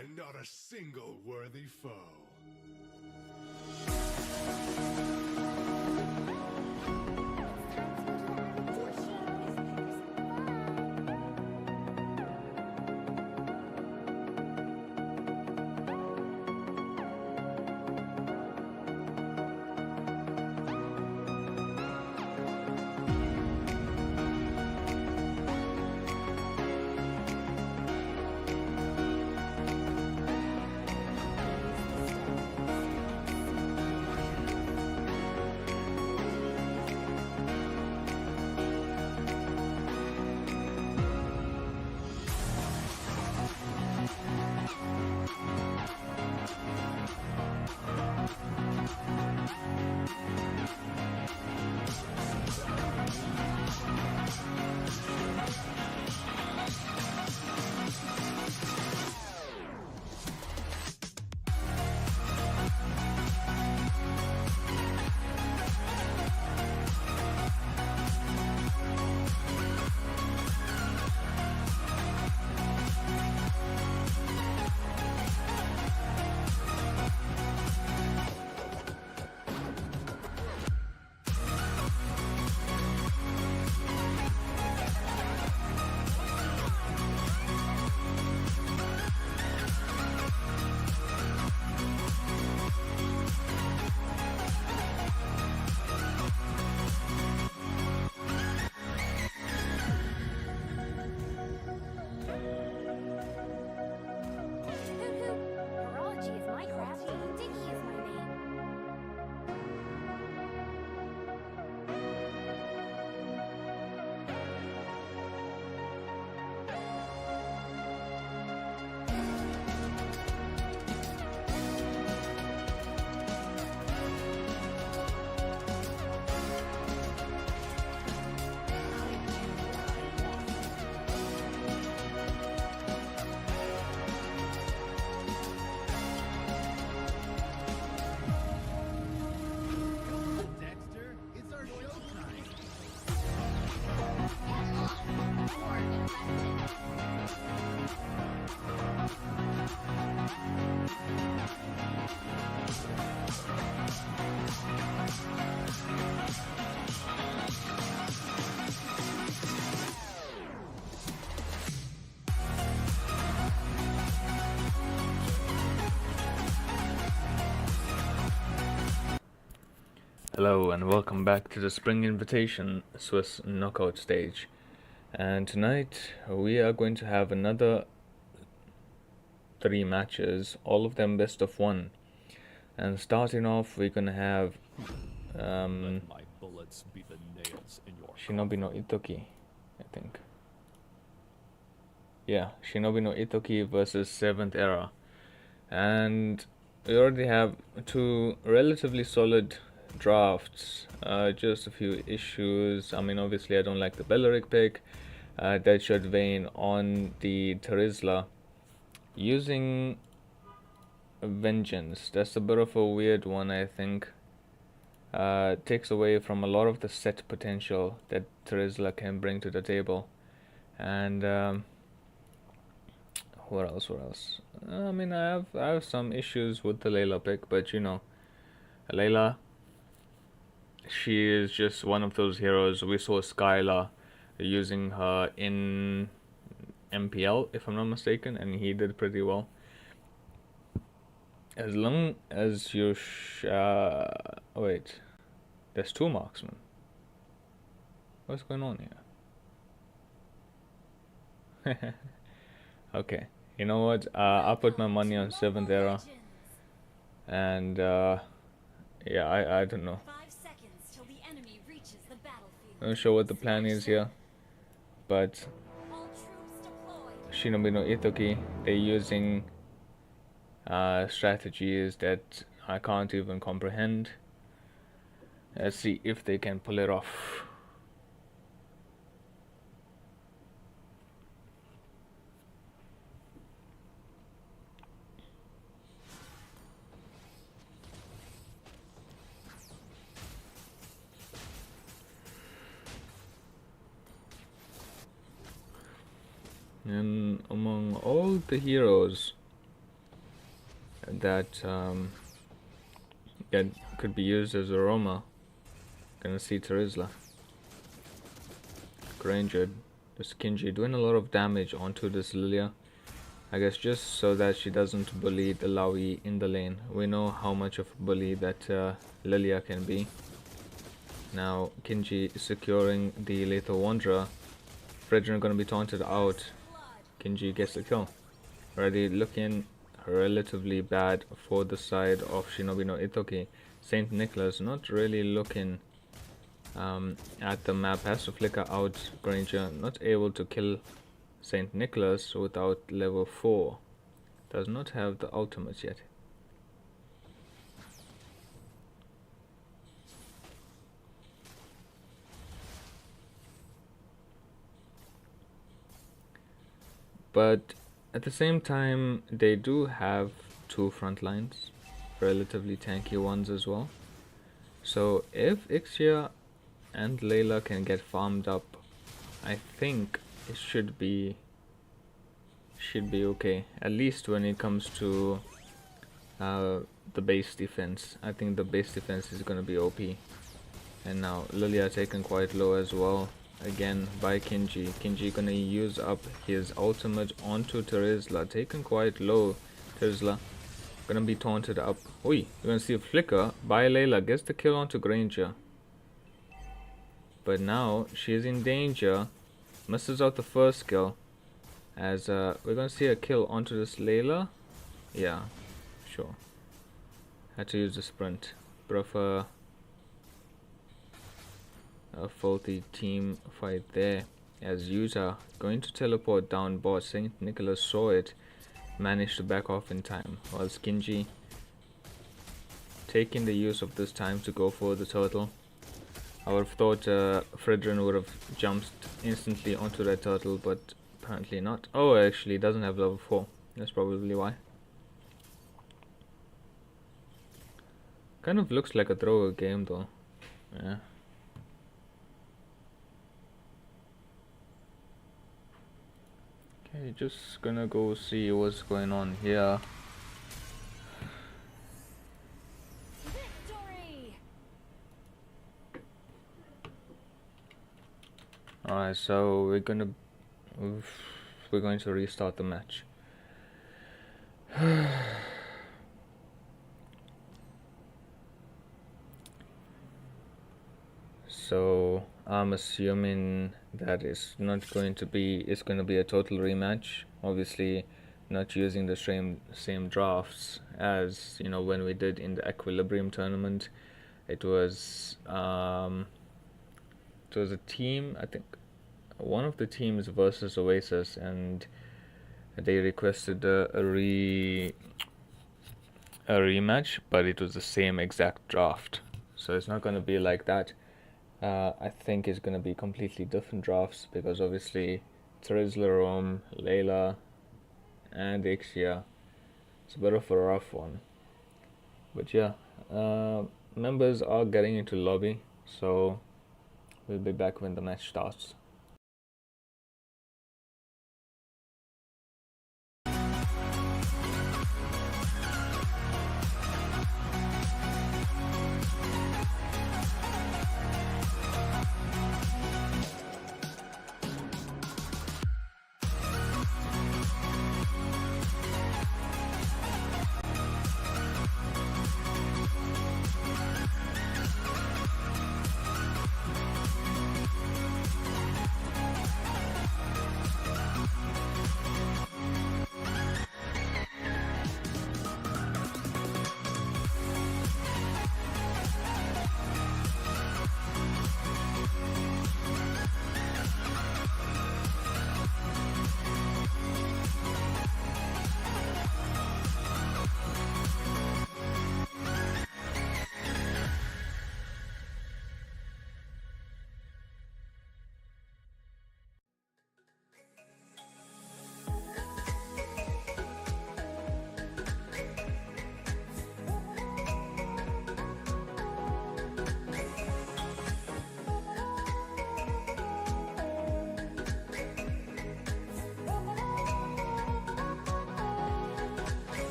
find not a single worthy foe. Hello and welcome back to the Spring Invitation Swiss Knockout stage. And tonight we are going to have another 3 matches, all of them best of 1. And starting off, we're gonna have My bullets be the nails in your Shinobi no Itoki, I think. Yeah, Shinobi no Itoki versus 7th Era. And we already have 2 relatively solid drafts, just a few issues. I mean, obviously I don't like the Belleric pick, Deadshot Vein on the Terizla. Using Vengeance, that's a bit of a weird one, I think. Takes away from a lot of the set potential that Terizla can bring to the table. And what else? I mean, I have some issues with the Layla pick, but you know, Layla, she is just one of those heroes. We saw Skylar using her in MPL, if I'm not mistaken, and he did pretty well. As long as you wait, there's 2 marksmen. What's going on here? Okay, you know what? I'll put my money on 7th Era, and yeah, I don't know. I'm not sure what the plan is here, but Shinobi no Itoki, they're using strategies that I can't even comprehend. Let's see if they can pull it off. And among all the heroes, that that could be used as aroma. Gonna see Terizla. Granger, this Kinji doing a lot of damage onto this Lilia. I guess just so that she doesn't bully the Laui in the lane. We know how much of a bully that Lilia can be. Now Kinji is securing the Lethal Wanderer. Fredrin gonna be taunted out. Kinji gets the kill. Already looking relatively bad for the side of Shinobi no Itoki. Saint Nicholas not really looking at the map, has to flicker out Granger, not able to kill Saint Nicholas without level 4. Does not have the ultimate yet. But at the same time, they do have 2 front lines, relatively tanky ones as well. So if Ixia and Layla can get farmed up, I think it should be okay. At least when it comes to the base defense. I think the base defense is gonna be OP. And now Lilia taken quite low as well. Again by Kinji. Kinji gonna use up his ultimate onto Terizla. Taken quite low. Terizla gonna be taunted up. Oi, you're gonna see a flicker by Layla. Gets the kill onto Granger. But now she is in danger. Misses out the first kill. As we're gonna see a kill onto this Layla. Yeah, sure. Had to use the sprint. Bit of a faulty team fight there. As Yuta going to teleport down bot. Saint Nicholas saw it. Managed to back off in time. While Kinji taking the use of this time to go for the turtle. I would have thought Fredrin would have jumped instantly onto that turtle, but apparently not. Oh, actually doesn't have level 4. That's probably why. Kind of looks like a thrower game though. Yeah. Okay, just gonna go see what's going on here. Alright, so we're going to restart the match. So I'm assuming that it's going to be a total rematch. Obviously not using the same drafts as, you know, when we did in the Equilibrium tournament. It was a team, I think one of the teams versus Oasis, and they requested a rematch, but it was the same exact draft. So it's not going to be like that. I think it's going to be completely different drafts, because obviously Terizla, Rome, Layla, and Ixia. It's a bit of a rough one. But yeah, members are getting into lobby, so we'll be back when the match starts.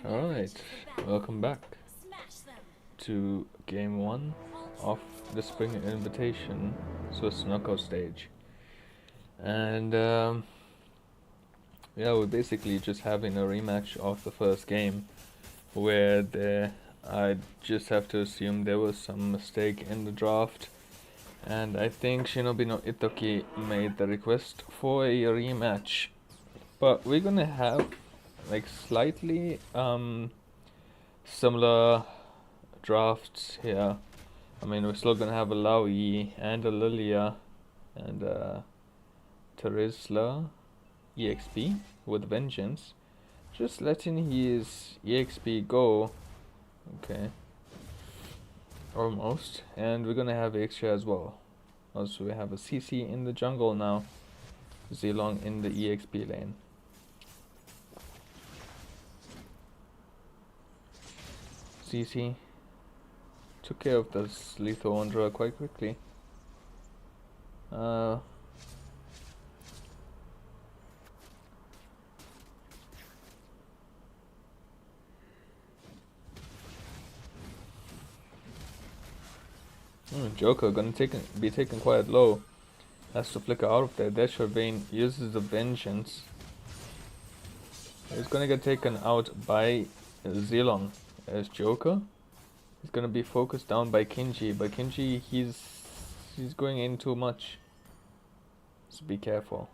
Alright, welcome back to game 1 of the Spring Invitation Swiss knockout stage. And yeah, we're basically just having a rematch of the first game, where I just have to assume there was some mistake in the draft, and I think Shinobi no Itoki made the request for a rematch. But we're gonna have like slightly similar drafts here. I mean, we're still gonna have a Laoi and a Lilia and a Terizla EXP with Vengeance. Just letting his EXP go. Okay. Almost. And we're gonna have extra as well. Also, we have a CC in the jungle now. Zilong in the EXP lane. CC took care of this lethal Wanderer quite quickly. Joker gonna be taken quite low. Has to flicker out of there. Dasher Vayne uses the Vengeance. He's gonna get taken out by Zilong as Joker. He's gonna be focused down by Kinji, but Kinji he's going in too much. So be careful.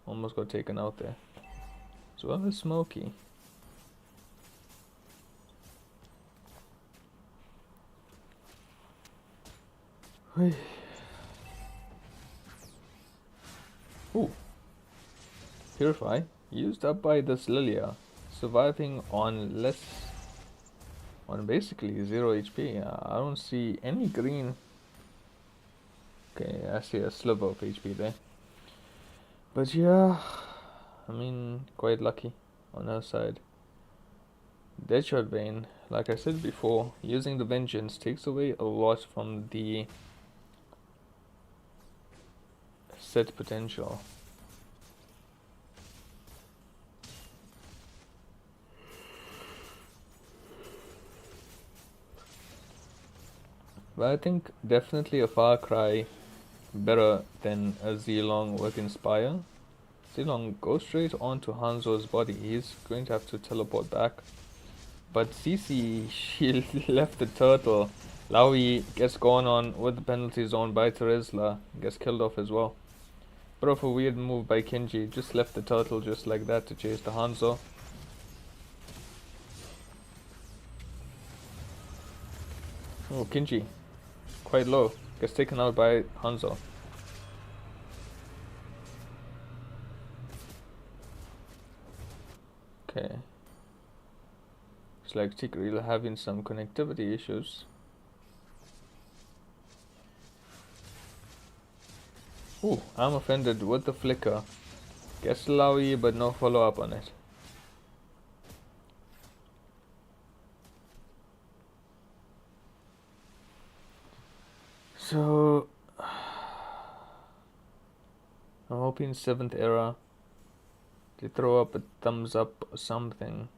Almost got taken out there. So well as Smokey. Ooh. Purify. Used up by this Lilia. Surviving on basically 0 HP. I don't see any green. Okay, I see a sliver of HP there. But yeah, I mean, quite lucky on her side. Deadshot Vayne, like I said before, using the Vengeance takes away a lot from the set potential. But I think definitely a Far Cry better than a Zilong with Inspire. Zilong goes straight onto Hanzo's body. He's going to have to teleport back. But CC, she left the turtle. Laoi gets gone on with the penalty zone by Terizla. Gets killed off as well. Bit of a weird move by Kinji. Just left the turtle just like that to chase the Hanzo. Oh, Kinji. Quite low. Gets taken out by Hanzo. Okay. Looks like Tikri having some connectivity issues. Ooh, I'm offended with the flicker. Gets Laoi, but no follow up on it. So I'm hoping 7th era to throw up a thumbs up or something,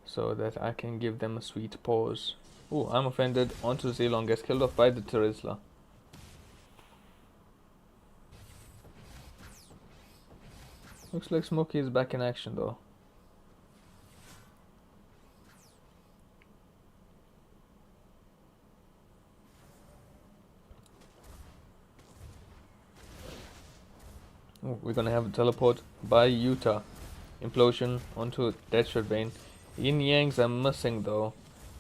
so that I can give them a sweet pause. Oh, I'm offended. Onto Zelon gets killed off by the Terizla. Looks like Smokey is back in action though. Oh, we're gonna have a teleport by Utah. Implosion onto Deadshot Vein. Yin Yangs are missing though.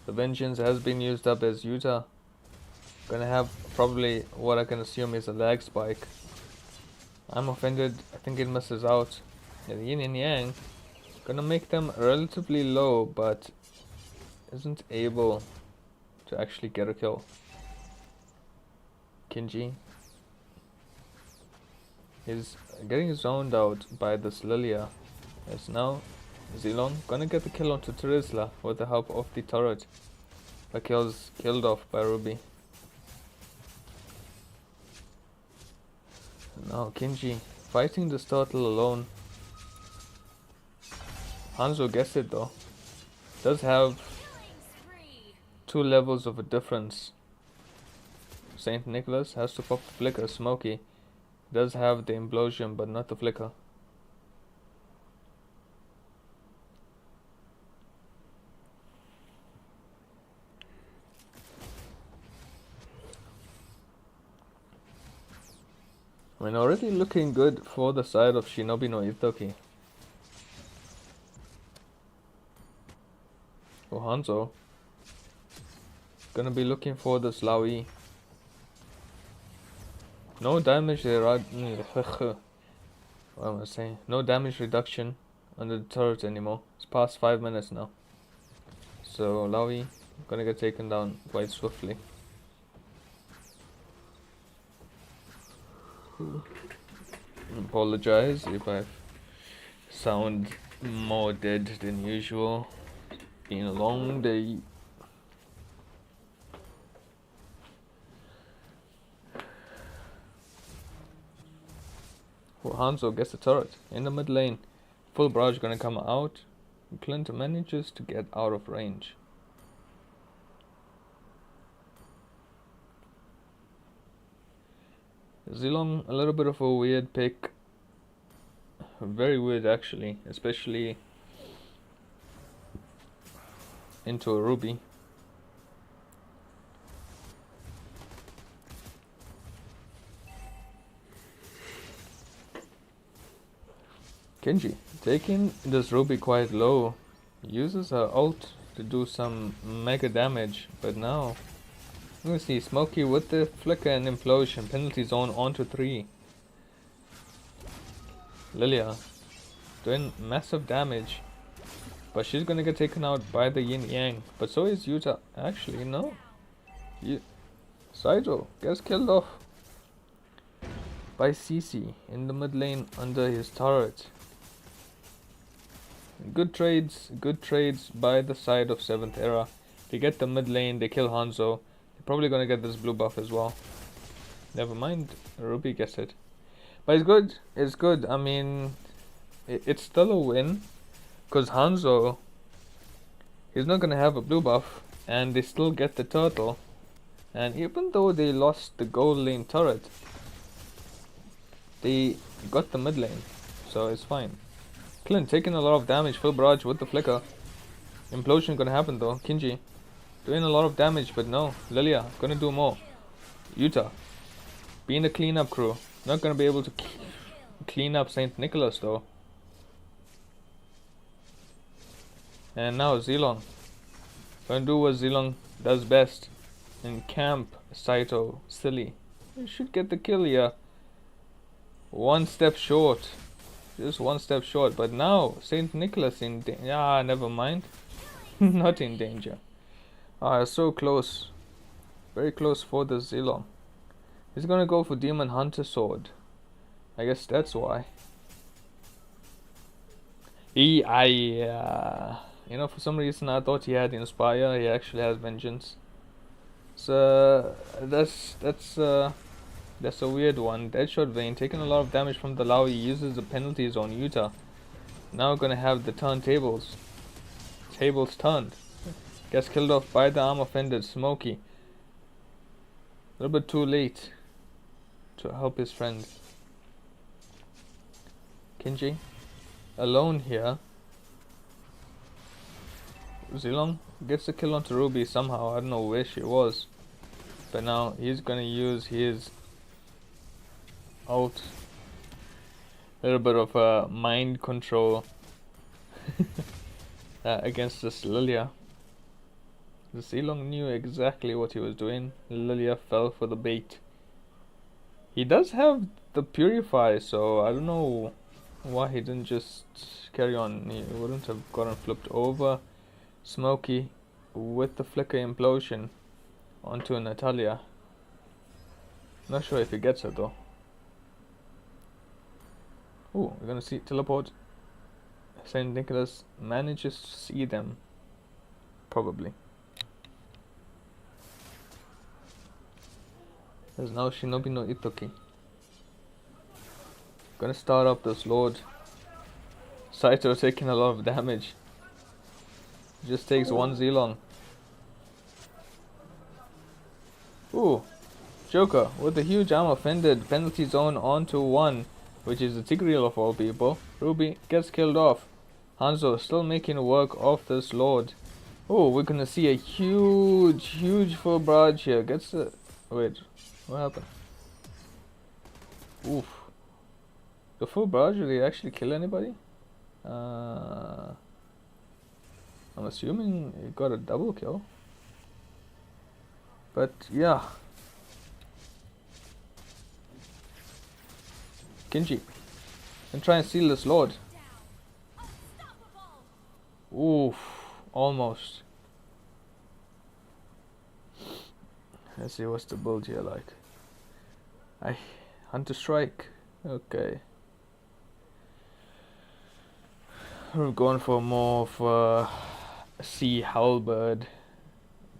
The Vengeance has been used up as Utah. Gonna have probably what I can assume is a lag spike. I'm offended. I think it misses out. Yeah, the Yin and Yang gonna make them relatively low, but isn't able to actually get a kill. Kinji is getting zoned out by this Lilia. Yes, now Zelon gonna get the kill onto Terizla with the help of the turret. The kill's killed off by Ruby. Now Kinji fighting this turtle alone. Hanzo gets it though. Does have 2 levels of a difference. Saint Nicholas has to pop the flicker. Smokey does have the implosion but not the flicker. I mean, already looking good for the side of Shinobi no Itoki. Oh, Hanzo gonna be looking for the Slawi. No damage what am I saying? No damage reduction under the turret anymore. It's past 5 minutes now. So Lawi gonna get taken down quite swiftly. Apologize if I sound more dead than usual. Been a long day. Well, Hanzo gets the turret in the mid lane. Full barrage gonna come out. Clint manages to get out of range. Zilong, a little bit of a weird pick. Very weird actually, especially into a Ruby. Kenji taking this Ruby quite low. Uses her ult to do some mega damage, but now you see Smokey with the flicker and implosion. Penalty zone onto 3. Lilia doing massive damage, but she's gonna get taken out by the Yin Yang. But so is Yuta. Actually, no. Saito gets killed off by CC in the mid lane under his turret. Good trades by the side of 7th era. They get the mid lane, they kill Hanzo. They're probably gonna get this blue buff as well. Never mind, Ruby gets it. But it's good. I mean, it's still a win, because Hanzo, he's not gonna have a blue buff, and they still get the turtle. And even though they lost the gold lane turret, they got the mid lane, so it's fine. Clint taking a lot of damage, full barrage with the flicker. Implosion gonna happen though. Kinji doing a lot of damage, but no. Lilia gonna do more. Yuta being a cleanup crew, not gonna be able to clean up Saint Nicholas though. And now Zilong gonna do what Zilong does best and camp Saito silly. You should get the kill here. One step short. Just one step short, but now Saint Nicholas in danger. Ah, never mind. Not in danger. Ah, so close. Very close for the Zilong. He's gonna go for Demon Hunter Sword. I guess that's why. You know, for some reason I thought he had Inspire. He actually has Vengeance. That's a weird one. Deadshot Vayne taking a lot of damage from the Lao. He uses the penalties on Utah. Now gonna have the turntables. Tables turned. Gets killed off by the arm offended Smokey. A little bit too late to help his friend. Kenji alone here. Zilong gets the kill onto Ruby somehow. I don't know where she was. But now he's gonna use his ult. A little bit of mind control against this Lilia. The Zilong knew exactly what he was doing. Lilia fell for the bait. He does have the Purify, so I don't know why he didn't just carry on. He wouldn't have gotten flipped over. Smokey with the Flicker Implosion onto Natalia. Not sure if he gets it though. Ooh, we're gonna see teleport. Saint Nicholas manages to see them. Probably. There's now Shinobi no Itoki. Gonna start up this Lord. Saito taking a lot of damage. Just takes one Zilong. Ooh. Joker with a huge arm offended. Penalty zone onto one, which is the Tigreal of all people. Ruby gets killed off. Hanzo still making work of this Lord. Oh, we're gonna see a huge full barrage here. Gets the... Wait, what happened? Oof. The full barrage, did he actually kill anybody? I'm assuming he got a double kill. But yeah. Kinji. And try and steal this Lord. Oof. Almost. Let's see what's the build here like. Hunter Strike. Okay. We're going for more of a Sea Halberd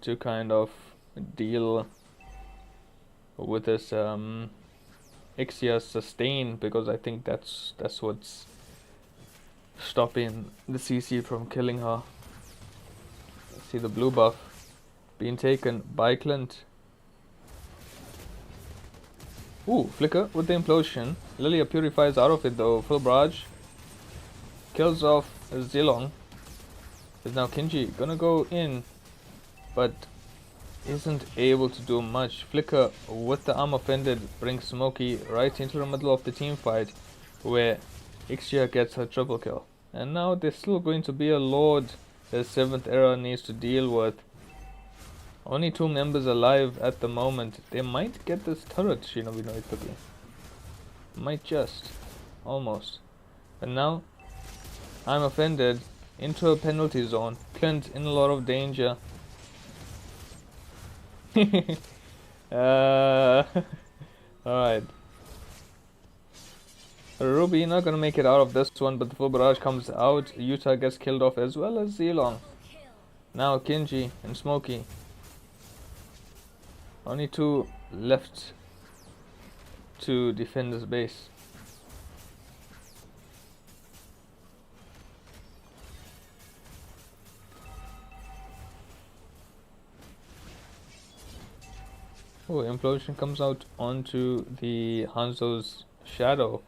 to kind of deal with this Ixia sustain, because I think that's what's stopping the CC from killing her. See the blue buff being taken by Clint. Ooh, Flicker with the implosion. Lilia purifies out of it though. Full barrage. Kills off Zilong. Is now Kinji gonna go in, but isn't able to do much. Flicker with the arm offended brings Smokey right into the middle of the team fight, where Ixia gets her triple kill. And now there's still going to be a Lord that 7th era needs to deal with. Only 2 members alive at the moment. They might get this turret, Shinobi no Itoki. Might just. Almost. And now I'm offended into a penalty zone. Clint in a lot of danger. Alright. Ruby not gonna make it out of this one, but the full barrage comes out. Utah gets killed off as well as Zilong. Now Kinji and Smokey. Only 2 left to defend this base. Oh, implosion comes out onto the Hanzo's shadow.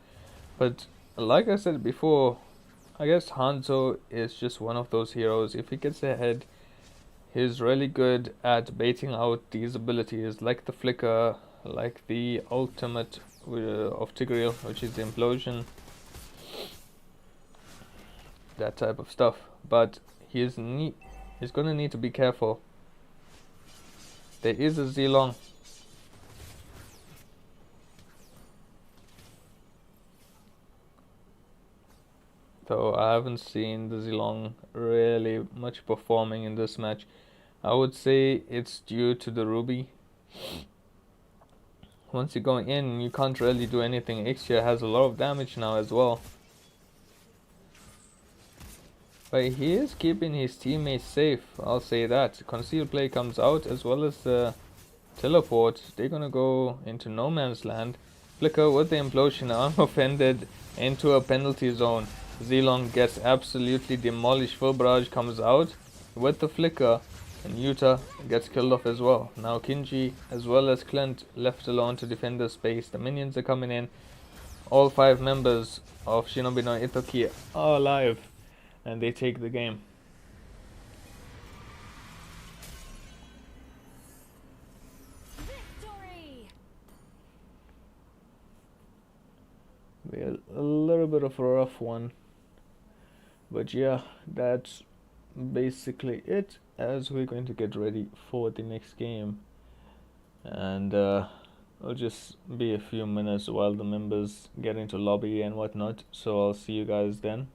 But like I said before, I guess Hanzo is just one of those heroes. If he gets ahead, he's really good at baiting out these abilities, like the Flicker, like the ultimate of Tigreal, which is the implosion. That type of stuff. But he's gonna need to be careful. There is a Zilong. Though I haven't seen the Zilong really much performing in this match. I would say it's due to the Ruby. Once you go in, you can't really do anything. Ixia has a lot of damage now as well. But he is keeping his teammates safe, I'll say that. Concealed play comes out, as well as the teleport. They're gonna go into no man's land. Flicker with the implosion arm offended into a penalty zone. Zilong gets absolutely demolished. Full barrage comes out with the flicker, and Yuta gets killed off as well. Now Kinji as well as Clint left alone to defend the space. The minions are coming in. All 5 members of Shinobi no Itoki are alive, and they take the game. Victory! A little bit of a rough one, but yeah, that's basically it, as we're going to get ready for the next game. And it'll just be a few minutes while the members get into lobby and whatnot, so I'll see you guys then.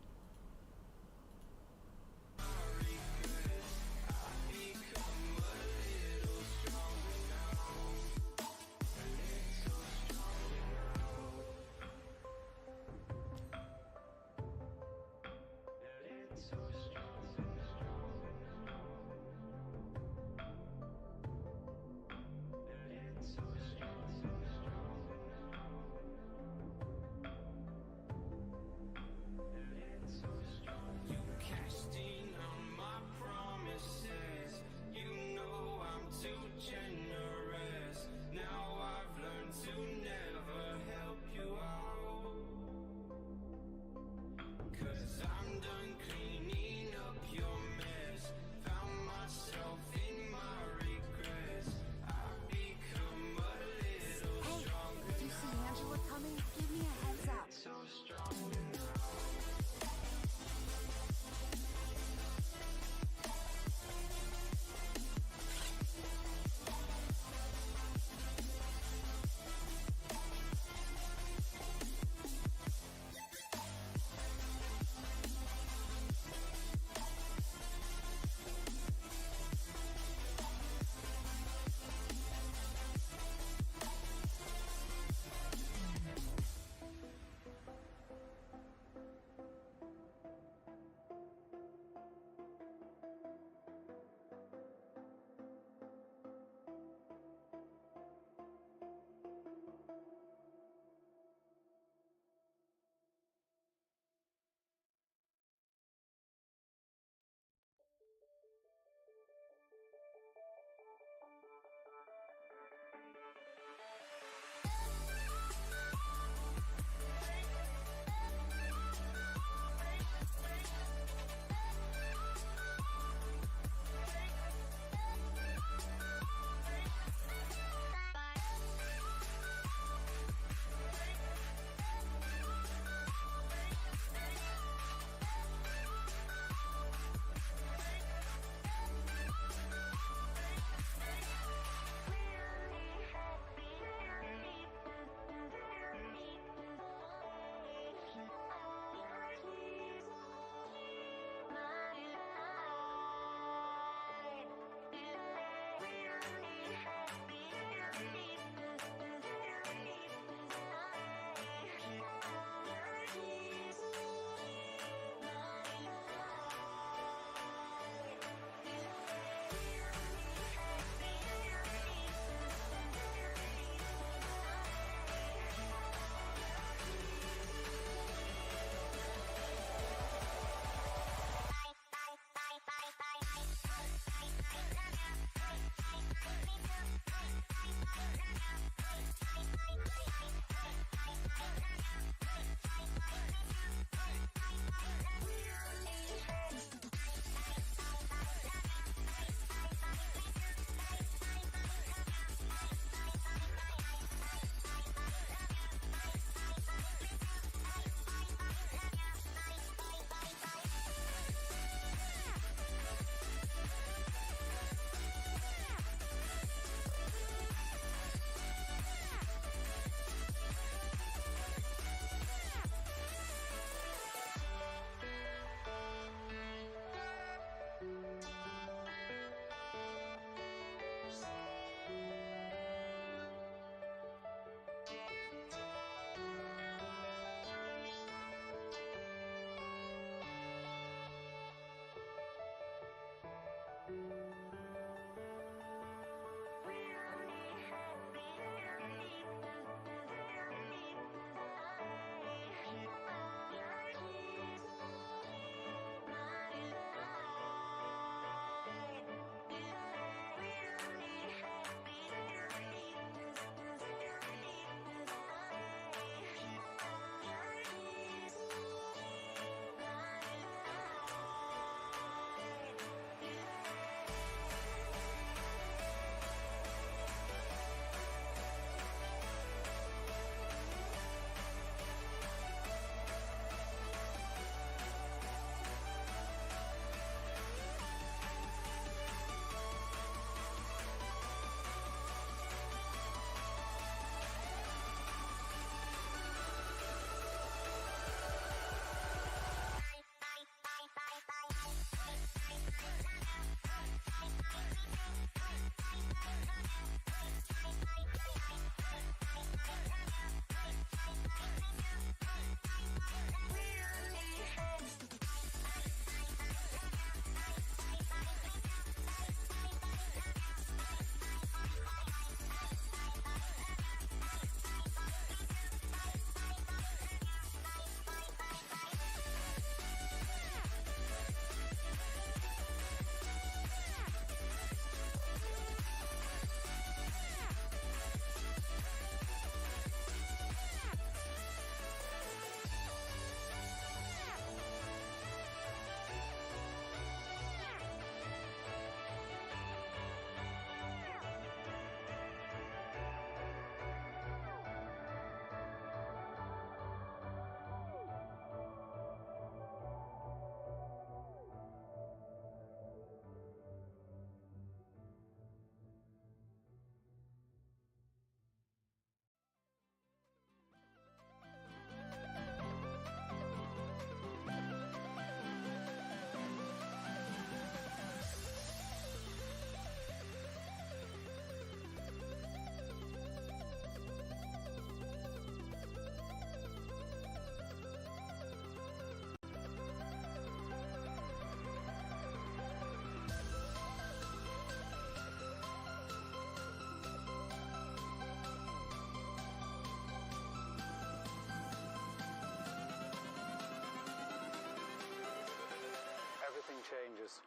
this.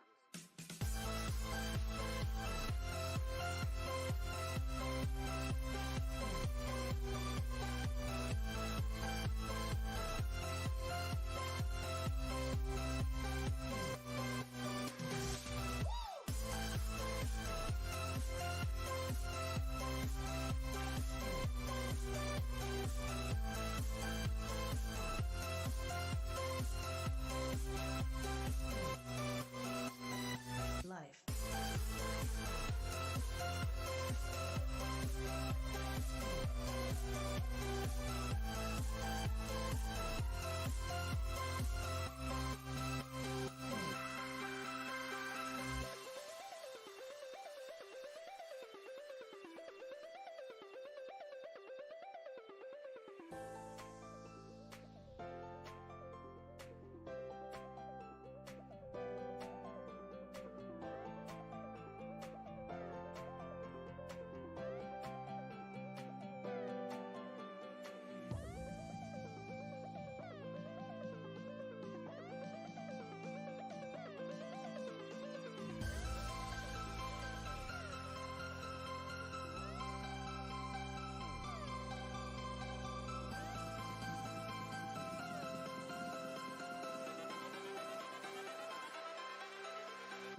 Life.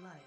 Life.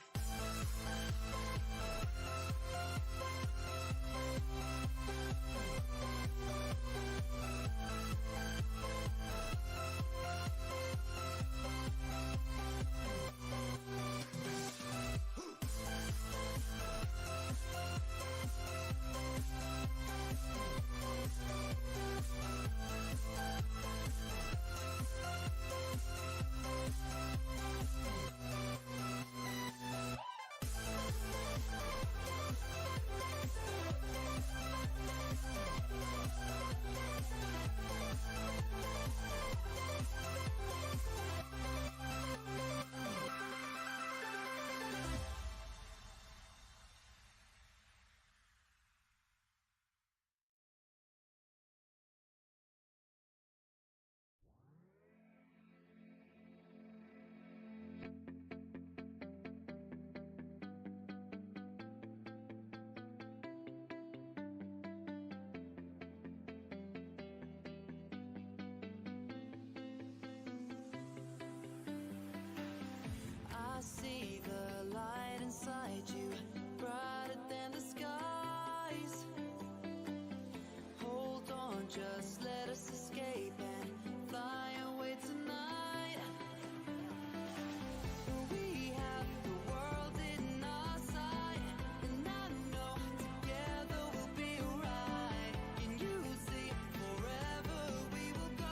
I see the light inside you, brighter than the skies. Hold on, just let us escape and fly away tonight. We have the world in our sight, and I know together we'll be alright. Can you see forever we will go?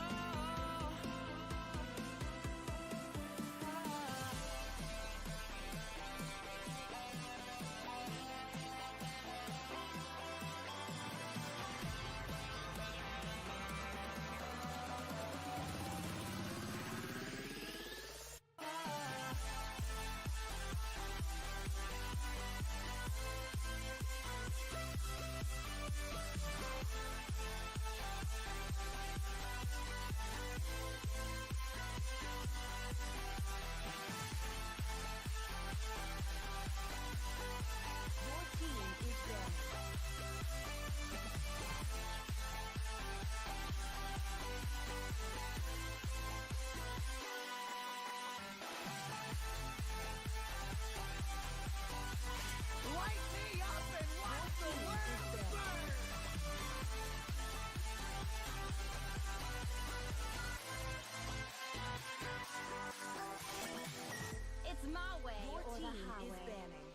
It's my way Your or the team is highway. banning.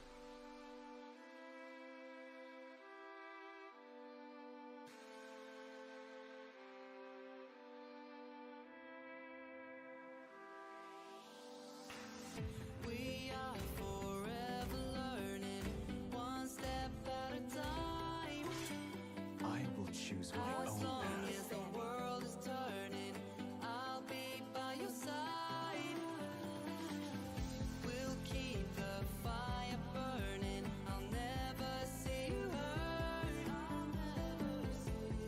We are forever learning, one step at a time. I will choose my As own long path. as the world is turning, I'll be by your side. We'll keep the fire burning. I'll never see you hurt.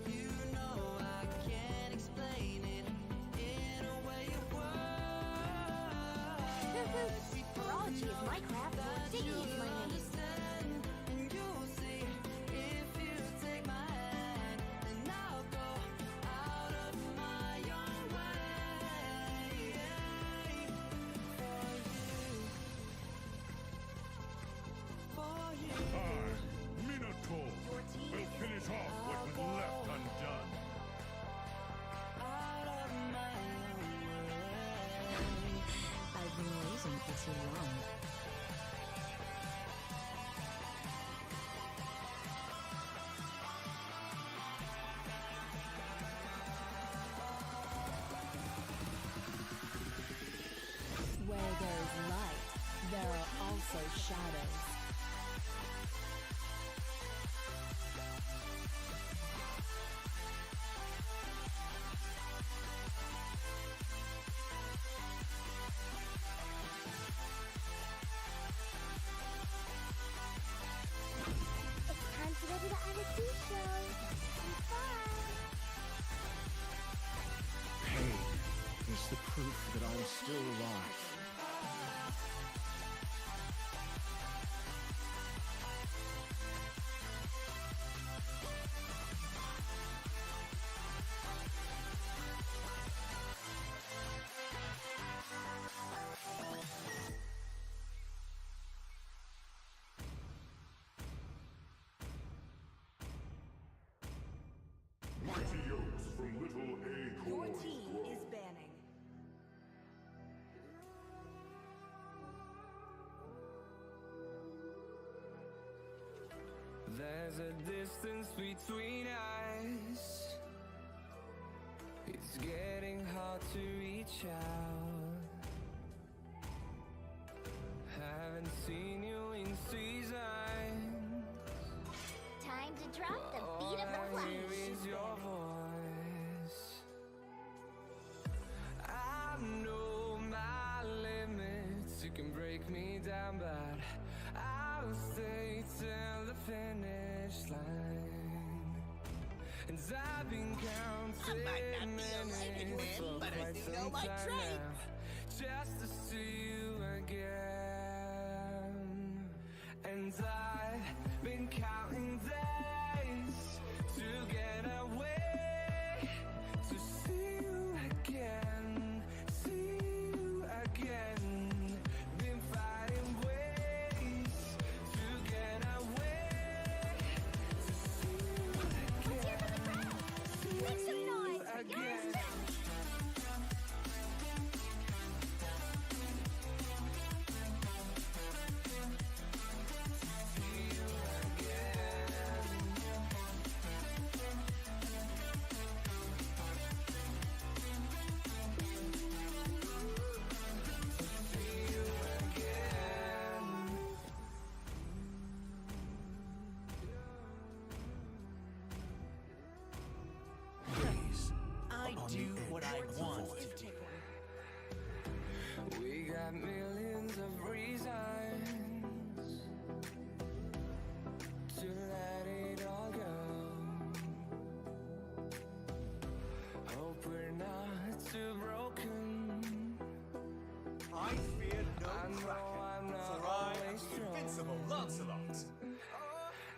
You know I can't explain it in a way of words. We both Itoki is my craft, Diggy is my name. And you'll see if you take my hand, and I'll go out of my own way for you. I, Minotaur, will finish off what was left undone. Out of my own way. I've been waiting for too long. Where there is light, there are also shadows. It's time to go to the IDC show. Bye. Pain is the proof that I'm still alive. Mighty yokes from little Your acorns team grow. is banning. There's a distance between us. It's getting hard to reach out. Haven't seen you in seasons. Time to drop the beat of the All I hear flash. is your voice. I know my limits. You can break me down, but I'll stay till the finish line. And I've been counting minutes for quite some time now, just to see you again. And I've been counting days to get away, to see you again, see you again. Been finding ways to get away, to see you again, Make some noise. again. I do what I want to do. We got millions of reasons to let it all go. Hope we're not too broken. I fear no I know I'm not for I am always the strong. invincible Lancelot.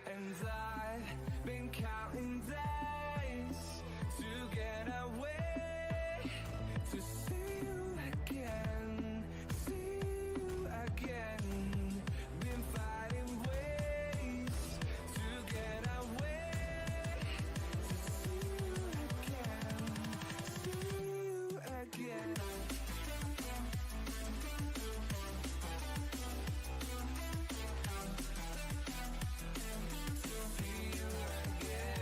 And I've been counting days to get away, to see you again, see you again. Been fighting ways to get away, to see you again, see you again. See you again.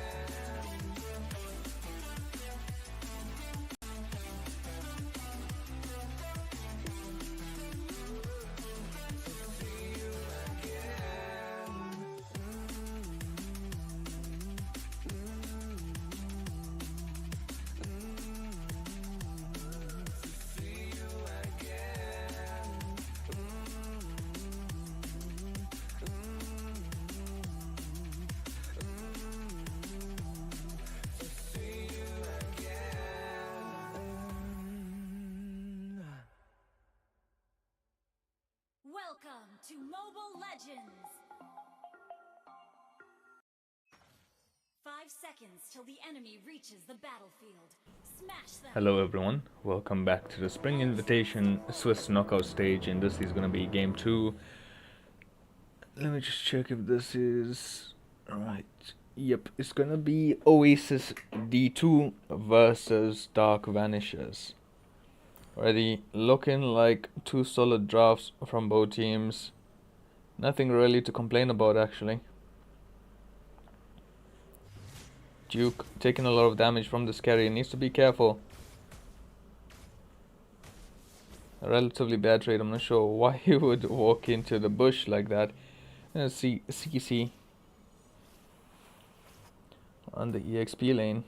Welcome to Mobile Legends! 5 seconds till the enemy reaches the battlefield. Smash them! Hello everyone, welcome back to the Spring Invitation Swiss Knockout stage, and this is gonna be game 2. Let me just check if this is right. Yep, it's gonna be Oasis D2 versus Dark Vanishers. Already looking like 2 solid drafts from both teams. Nothing really to complain about actually. Duke taking a lot of damage from this carry, needs to be careful. A relatively bad trade, I'm not sure why he would walk into the bush like that. Let's see CC on the EXP lane.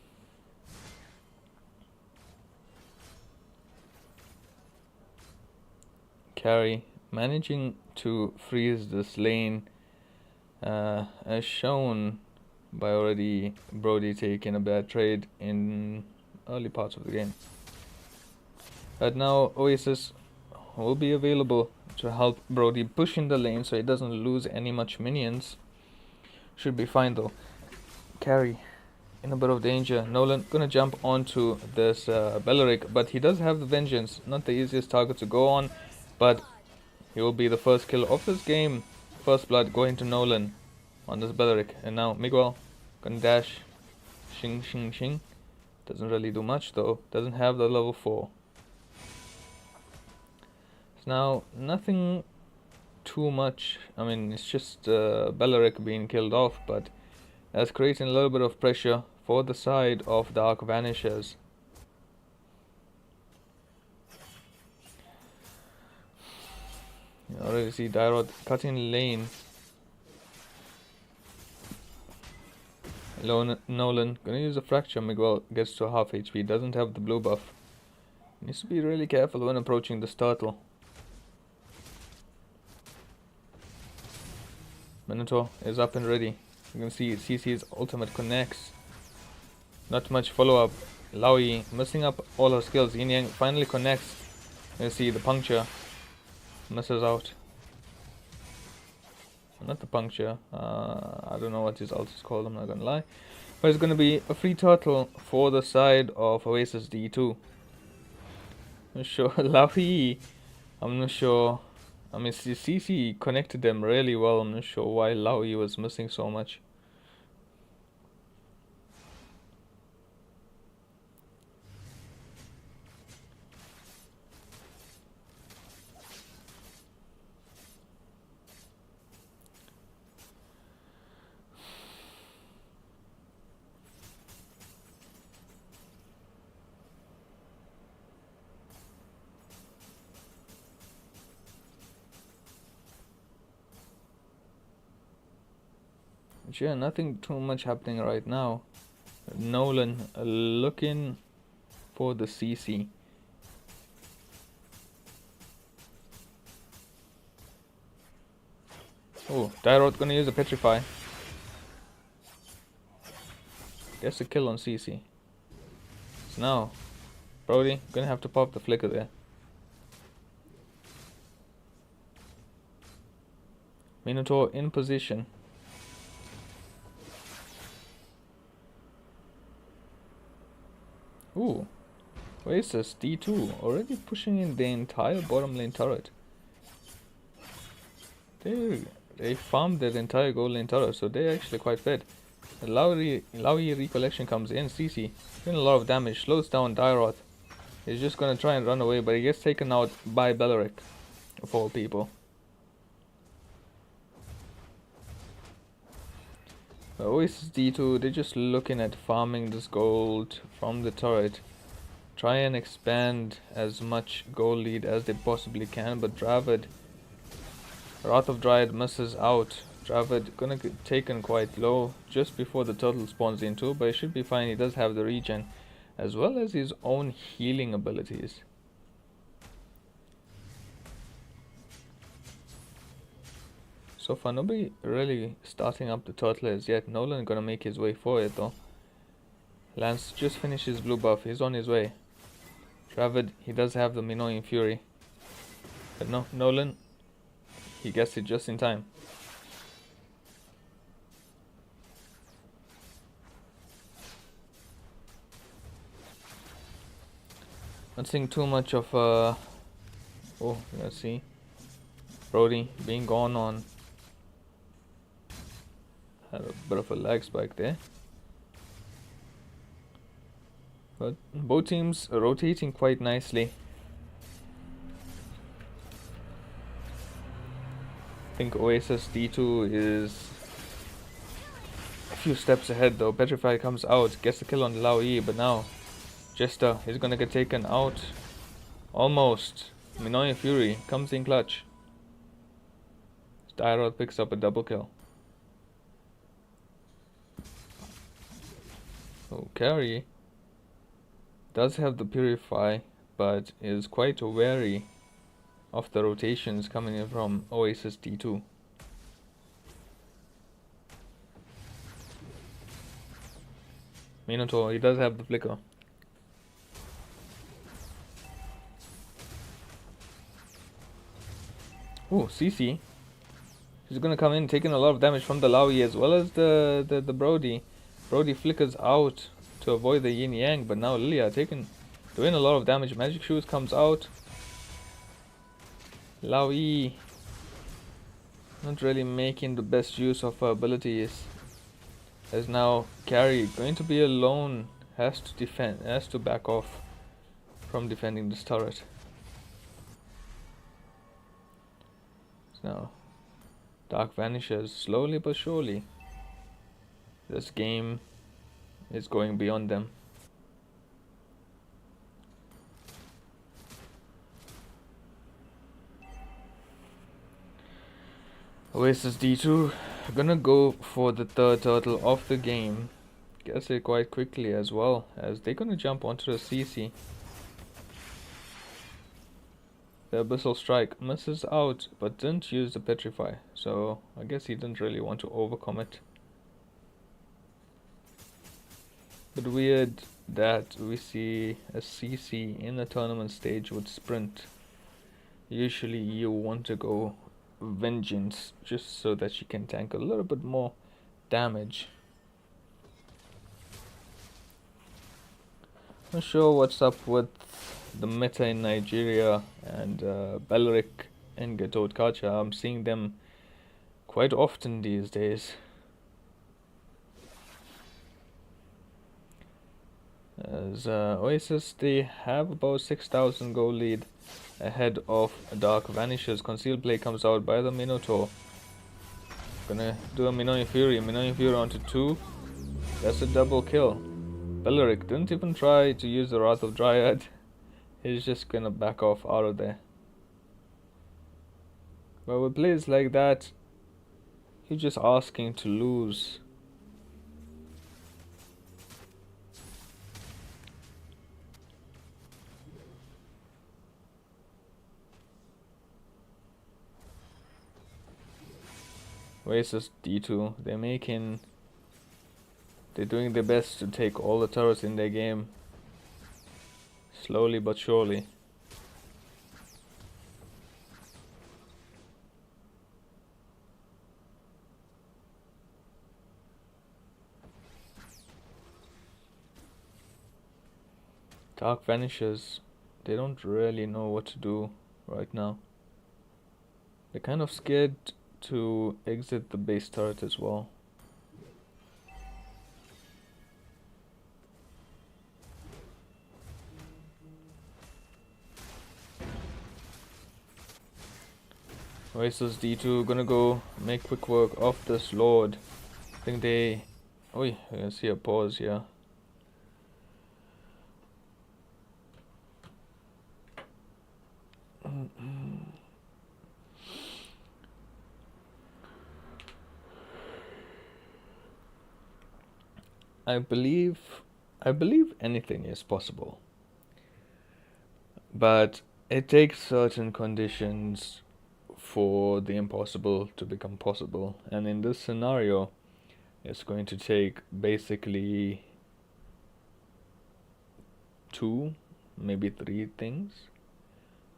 Carry managing to freeze this lane, as shown by already Brody taking a bad trade in early parts of the game. But now Oasis will be available to help Brody push in the lane so he doesn't lose any much minions. Should be fine though. Carry in a bit of danger. Nolan gonna jump onto this Belleric, but he does have the Vengeance. Not the easiest target to go on, but he will be the first kill of this game. First blood going to Nolan on this Belleric. And now Miguel gonna dash. Shing shing shing. Doesn't really do much though. Doesn't have the level 4. So now nothing too much. I mean, it's just Belleric being killed off, but that's creating a little bit of pressure for the side of Dark Vanishers. You already see Dyrod cutting lane. Nolan gonna use a fracture. Miguel gets to half HP, doesn't have the blue buff. Needs to be really careful when approaching this turtle. Minotaur is up and ready. You can see CC's ultimate connects. Not much follow up. Laoi messing up all her skills. Yin Yang finally connects. You see the puncture. Misses out. Not the puncture. I don't know what his ult is called, I'm not gonna lie. But it's gonna be a free turtle for the side of Oasis D2. I'm not sure. Laoi. I'm not sure. I mean, CC connected them really well. I'm not sure why Laoi was missing so much. Yeah, nothing too much happening right now. Nolan looking for the CC. Oh, Dyrod gonna use a Petrify. Gets a kill on CC. So now, Brody gonna have to pop the flicker there. Minotaur in position. Ooh, Oasis D2 already pushing in the entire bottom lane turret. They farmed that entire gold lane turret, so they're actually quite fed. The Laoi recollection comes in. CC doing a lot of damage, slows down Dyrod. He's just gonna try and run away, but he gets taken out by Belleric, of all people. Oasis D2, they're just looking at farming this gold from the turret. Try and expand as much gold lead as they possibly can, but Dravid, Wrath of Dryad misses out. Dravid gonna get taken quite low just before the turtle spawns into, but he should be fine. He does have the regen, as well as his own healing abilities. So far, nobody really starting up the turtle as yet. Nolan gonna make his way for it though. Lance just finished his blue buff. He's on his way. Dravid, he does have the Minoan Fury. But no, Nolan he gets it just in time. Not seeing too much of oh, let's see. Brody being gone on. Had a bit of a lag spike there. But both teams are rotating quite nicely. I think Oasis D2 is a few steps ahead though. Petrify comes out, gets the kill on Lao Yi, but now Jester is gonna get taken out. Almost. Minoya Fury comes in clutch. Styrod picks up a double kill. Oh, Carry does have the Purify, but is quite wary of the rotations coming in from Oasis D2. Minotaur, he does have the flicker. Ooh, CC. He's gonna come in taking a lot of damage from the Laoyi as well as the Brody. Brody flickers out to avoid the yin yang, but now Lilia doing a lot of damage. Magic Shoes comes out. Laoyi not really making the best use of her abilities. As now Carry going to be alone, has to back off from defending this turret. So now Dark Vanishers slowly but surely. This game is going beyond them. Oasis D2 gonna go for the third turtle of the game. Gets it quite quickly as well, as they're gonna jump onto the CC. The Abyssal Strike misses out, but didn't use the Petrify, so I guess he didn't really want to overcommit. But weird that we see a CC in a tournament stage with Sprint. Usually you want to go Vengeance just so that you can tank a little bit more damage. Not sure what's up with the meta in Nigeria and Belleric and Gatot Kacha. I'm seeing them quite often these days. As Oasis, they have about 6,000 gold lead ahead of Dark Vanishers. Concealed Play comes out by the Minotaur. Gonna do a Minoya Fury onto 2. That's a double kill. Belleric didn't even try to use the Wrath of Dryad. He's just gonna back off out of there. But with plays like that, he's just asking to lose. Oasis D2, they're doing their best to take all the turrets in their game. Slowly but surely. Dark Vanishers, they don't really know what to do right now. They're kind of scared to exit the base turret as well. Oasis D2 gonna go make quick work of this Lord. I think they... Oh, I can see a pause here. I believe anything is possible, but it takes certain conditions for the impossible to become possible, and in this scenario it's going to take basically 2, maybe 3 things.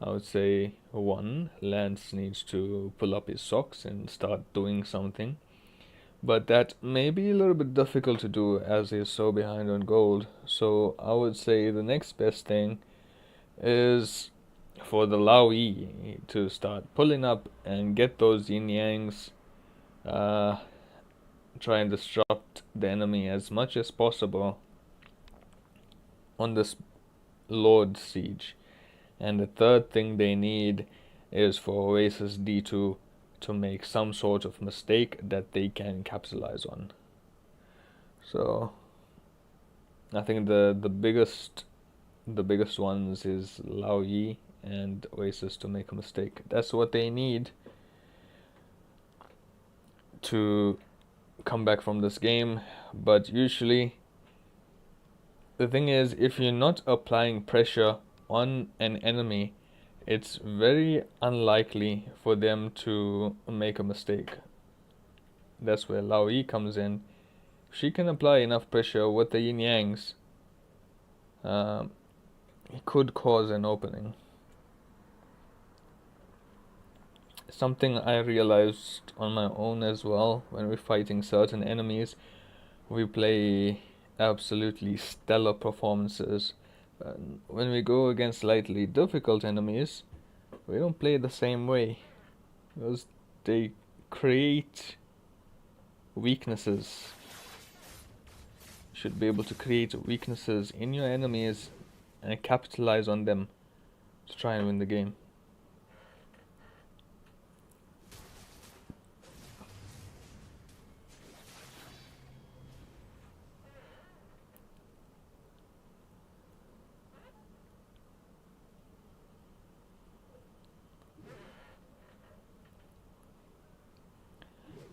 I would say one, Lance needs to pull up his socks and start doing something. But that may be a little bit difficult to do as he's so behind on gold. So I would say the next best thing is for the Lao Yi to start pulling up and get those yin yangs, try and disrupt the enemy as much as possible on this Lord siege. And the third thing they need is for Oasis D2 to make some sort of mistake that they can capitalize on. So I think the biggest ones is Lao Yi and Oasis to make a mistake. That's what they need to come back from this game. But usually the thing is, if you're not applying pressure on an enemy, it's very unlikely for them to make a mistake. That's where Lao Yi comes in. If she can apply enough pressure with the yin yangs, it could cause an opening. Something I realized on my own as well, when we're fighting certain enemies, we play absolutely stellar performances. When we go against slightly difficult enemies, we don't play the same way, because they create weaknesses. You should be able to create weaknesses in your enemies and capitalize on them to try and win the game.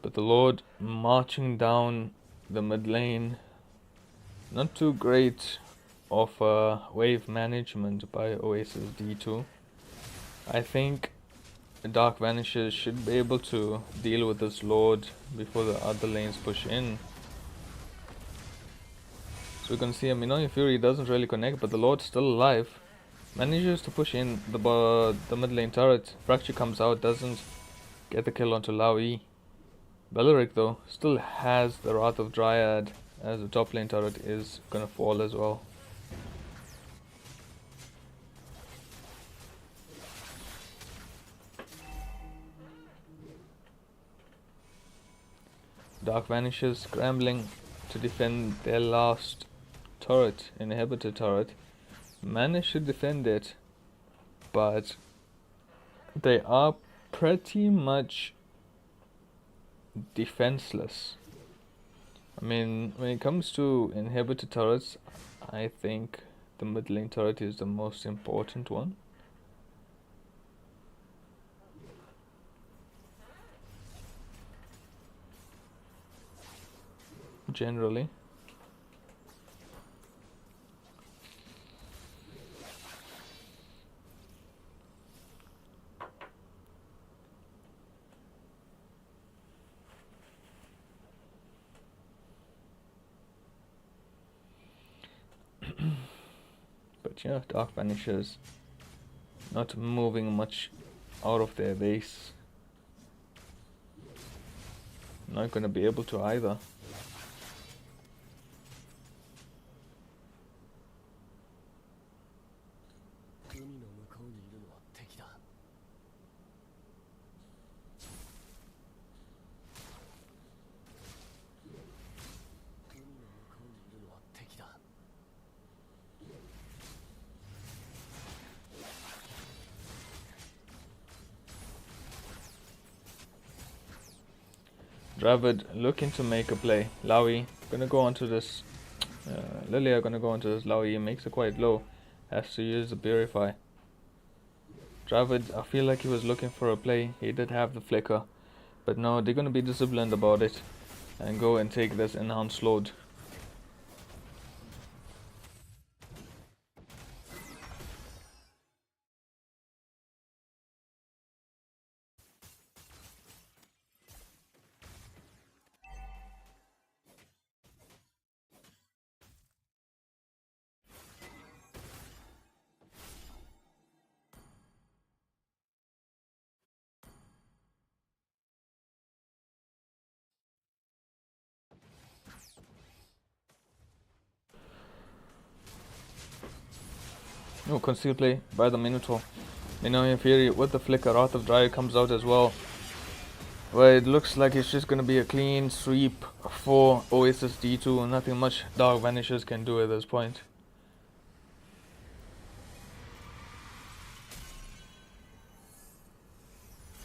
But the Lord marching down the mid lane, not too great of wave management by Oasis D2. I think Dark Vanishers should be able to deal with this Lord before the other lanes push in. So we can see Minoan Fury doesn't really connect, but the Lord's still alive. Manages to push in the mid lane turret. Fracture comes out, doesn't get the kill onto Lao Yi. Beleric though still has the Wrath of Dryad, as the top lane turret is gonna fall as well. Dark Vanishers scrambling to defend their last turret, inhibitor turret. Managed to defend it, but they are pretty much defenseless. I mean, when it comes to inhibitor turrets, I think the mid lane turret is the most important one. Generally. But yeah, Dark Vanishers not moving much out of their base. Not gonna be able to either. Dravid looking to make a play. Lao Yi gonna go onto this. Lilia gonna go onto this. Lao Yi makes it quite low. Has to use the Purify. Dravid, I feel like he was looking for a play. He did have the flicker, but no, they're gonna be disciplined about it and go and take this enhanced load. Oh, conceal play by the Minotaur. Minotaur Fury with the flicker. Wrath of Dryad comes out as well. Well, it looks like it's just gonna be a clean sweep for Oasis D2. Nothing much Dark Vanishers can do at this point.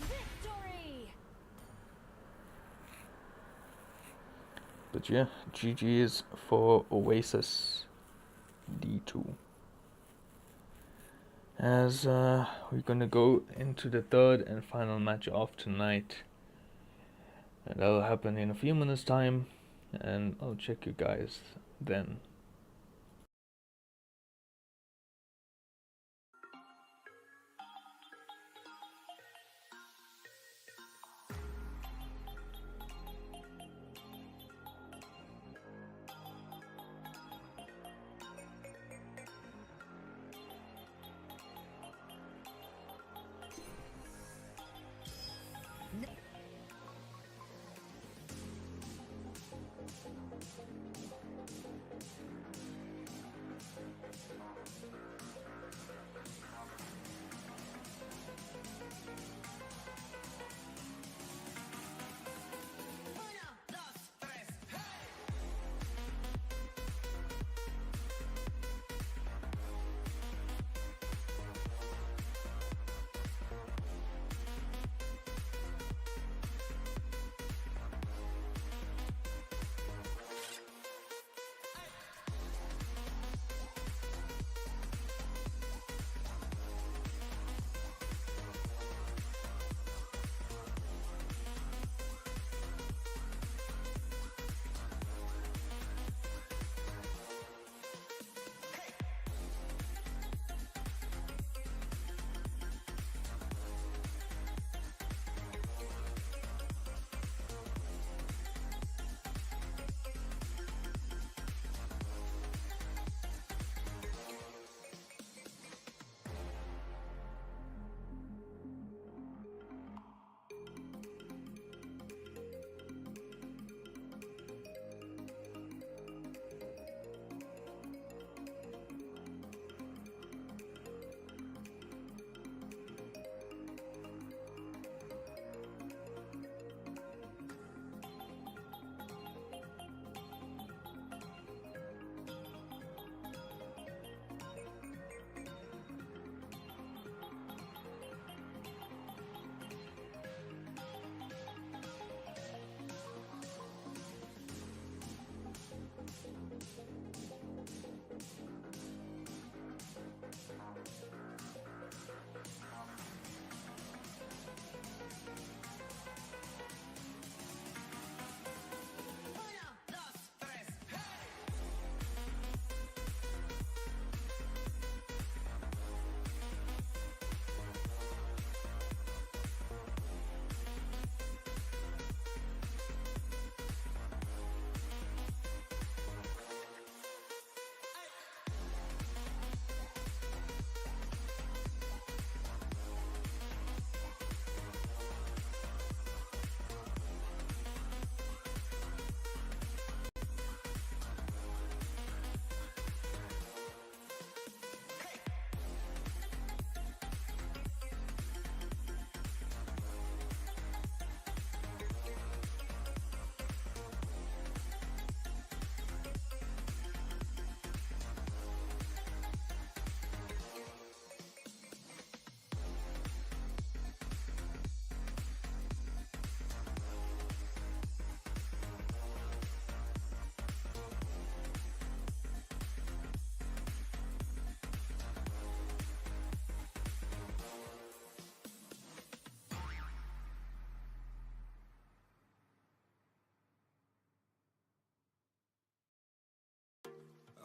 Victory! But yeah, GG's for Oasis D2. As we're gonna go into the third and final match of tonight. And that'll happen in a few minutes time. And I'll check you guys then.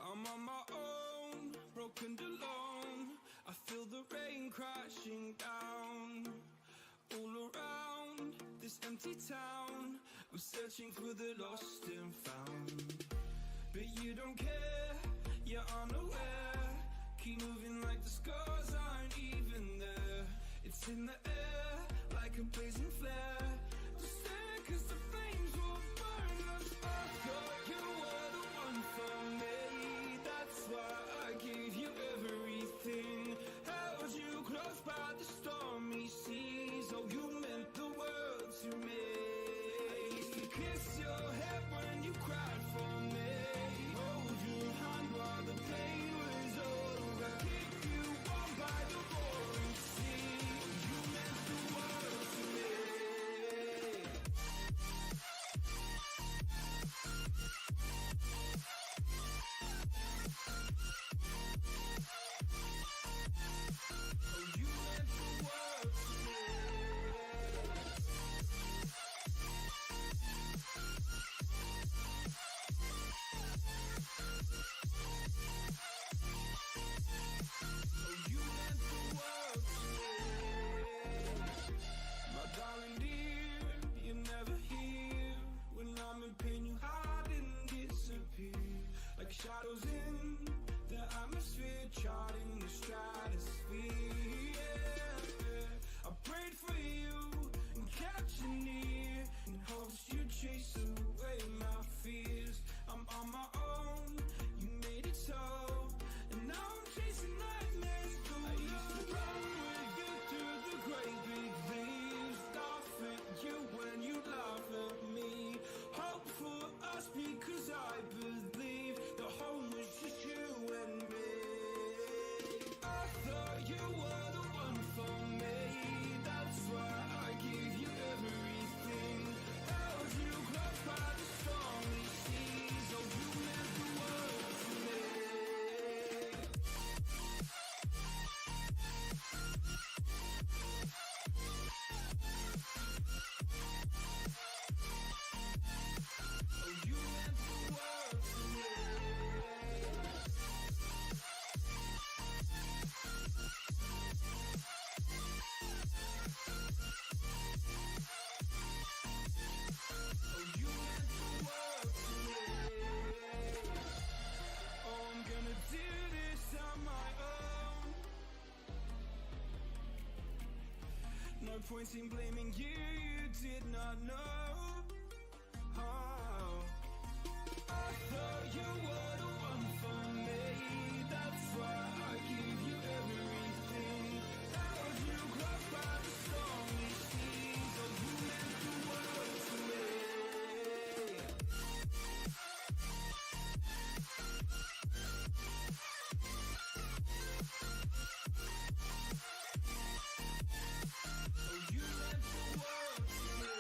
I'm on my own, broken alone. I feel the rain crashing down. All around this empty town, I'm searching for the lost and found. But you don't care, you're unaware. Keep moving like the scars aren't even there. It's in the air, like a blazing flare. Just stare, 'cause the flames will burn us. I thought you were the one for me. That's why I gave you everything. point in blaming you, you did not know. Oh, I thought you were the one for me. That's why I give you everything. Held you close by the stormy seas. Oh, you meant the world to me. Oh, you meant the world to me.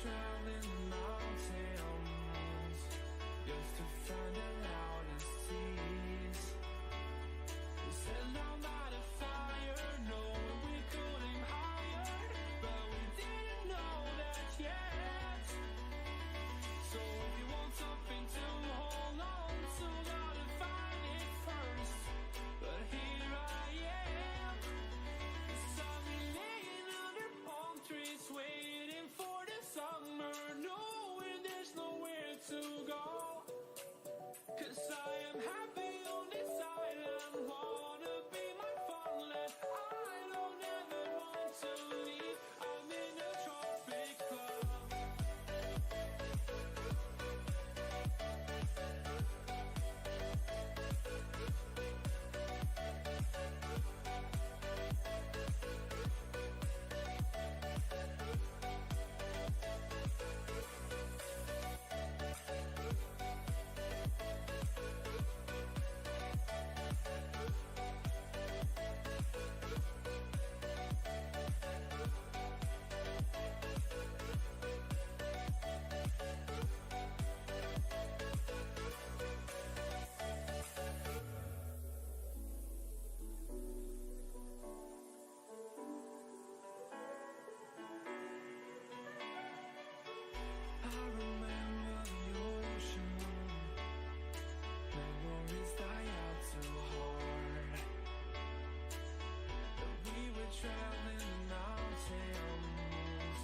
Traveling mountains just to find the loudest seas. We set down by the fire, knowing we could aim higher, but we didn't know that yet. So if you want something to hold on to, gotta find it first. But here I am, 'cause I've been laying under palm trees waiting for the summer, knowing there's nowhere to go. 'Cause I am happy on this island, wanna be my farmland. I don't ever want to leave, I'm in a tropic club. I remember the ocean, memories die out too hard. But we were traveling the mountains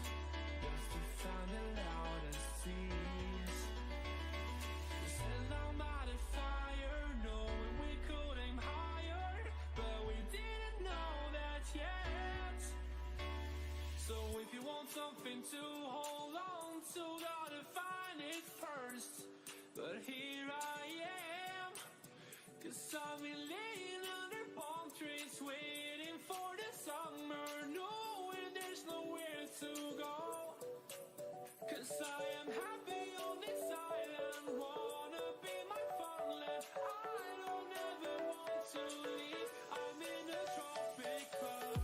just to find the loudest seas. We sat down by the fire, knowing we could aim higher, but we didn't know that yet. So if you want something to hold on to, gotta find it first. But here I am, 'cause I've been laying under palm trees waiting for the summer, knowing there's nowhere to go. 'Cause I am happy on this island, wanna be my farmland. I don't ever want to leave, I'm in a tropic club.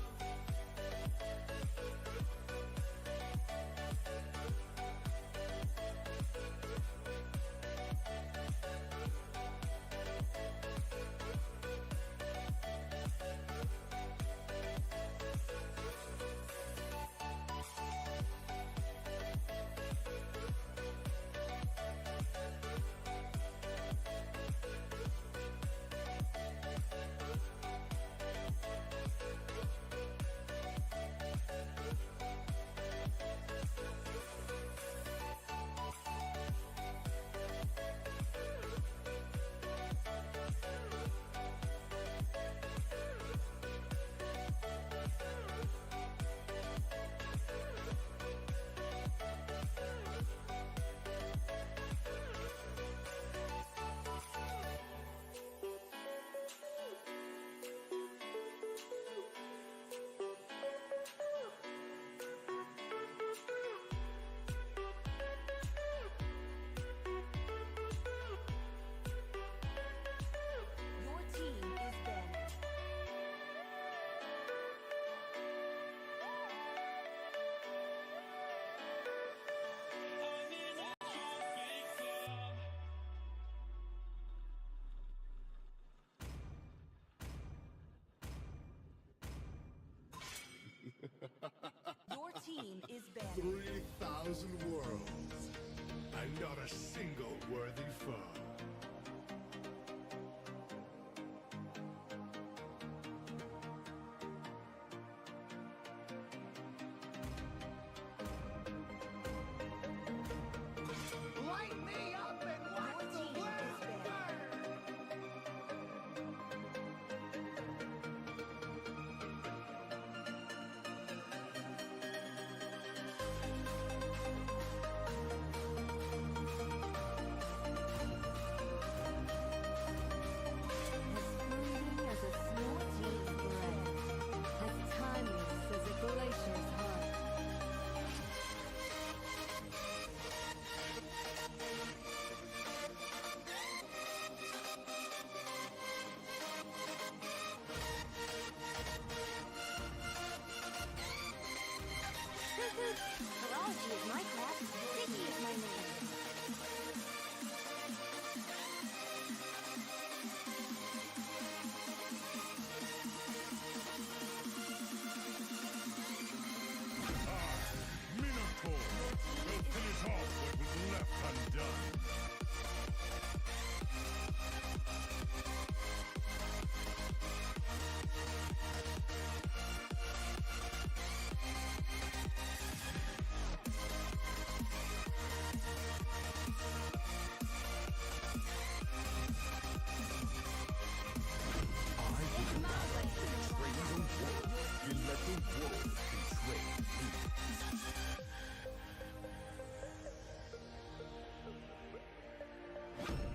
team is banned. 3,000 worlds, and not a single worthy foe. Light me up and watch Your the team world is banned. Fleeting as a small team's breath, as timeless as a glacier's heart. Horology is my craft, Sticky is my name. Minotaur will finish off what was left undone.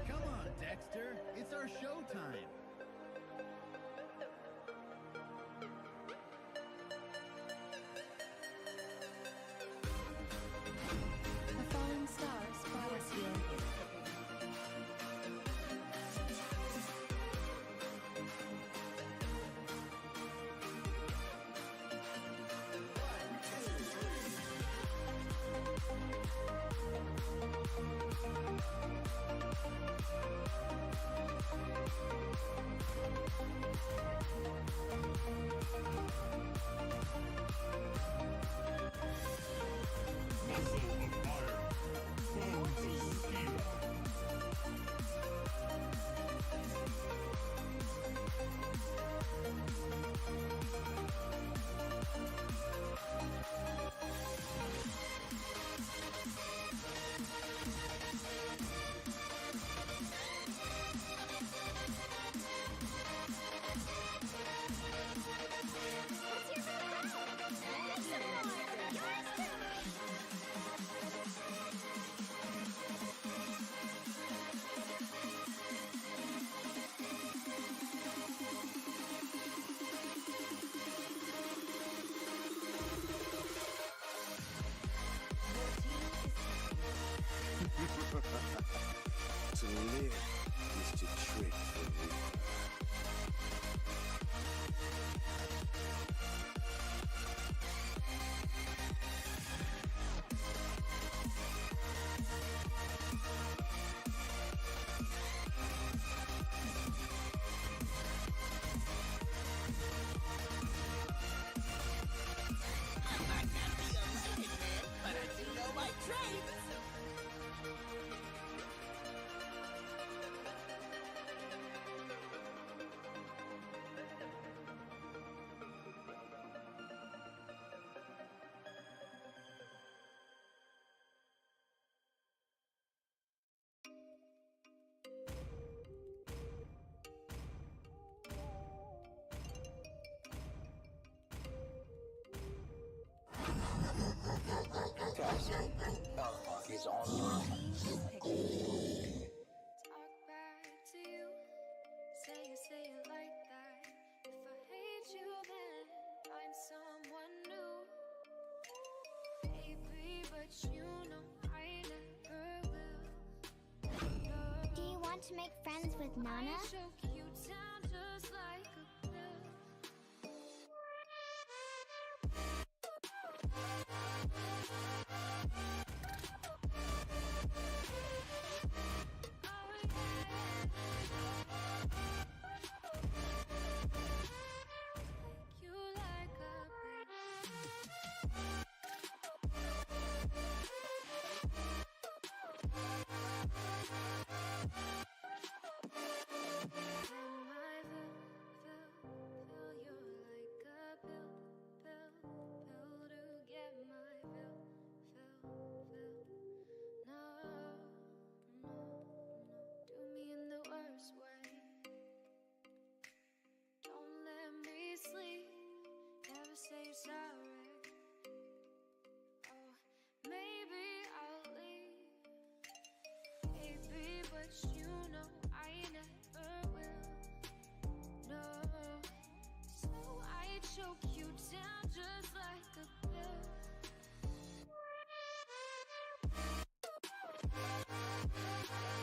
Come on, Dexter. It's our showtime. A falling star sprouts here. Muscle of iron, bones of steel. To live is to trick the reaper. Is on. Talk back to you. Say it like that. If I hate you, then find someone new. Baby, but you know I never will. Love, Do you want to make friends with Nana? I choke you down just like a pill. You like a but you know I never will. No, so I choke you down just like a pill.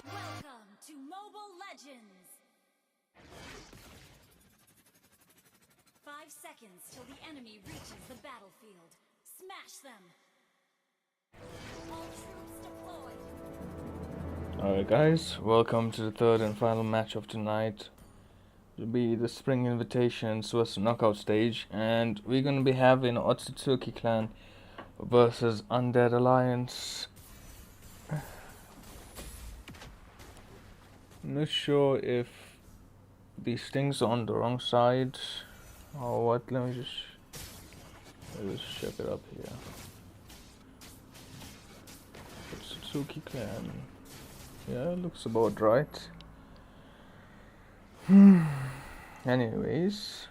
Welcome to Mobile Legends! 5 seconds till the enemy reaches the battlefield. Smash them! All troops deployed. Alright guys, welcome to the third and final match of tonight. It'll be the Spring Invitation Swiss knockout stage, and we're gonna be having Otsutsuki clan versus Undead Alliance. Not sure if these things are on the wrong side or what. Let me just check it up here. Otsutsuki clan. Yeah, looks about right. Anyways,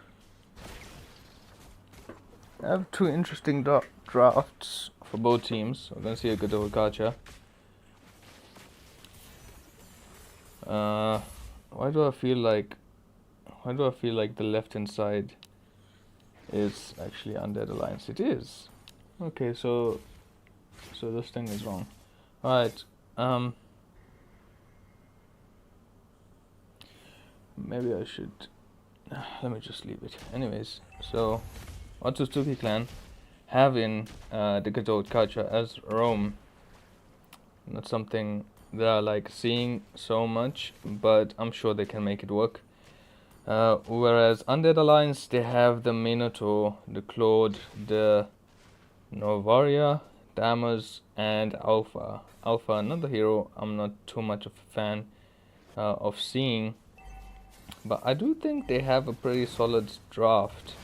I have two interesting drafts for both teams. We're gonna see a good old gacha. Why do I feel like the left hand side is actually Undead Alliance? It is. Okay, so this thing is wrong. Alright, maybe I should let me just leave it. Anyways, so Otsutsuki clan having the good old culture as Rome, not something that I like seeing so much, but I'm sure they can make it work. Whereas Undead Alliance, they have the Minotaur, the Claude, the Novaria, Damas, and Alpha. Alpha, another hero I'm not too much of a fan of seeing, but I do think they have a pretty solid draft,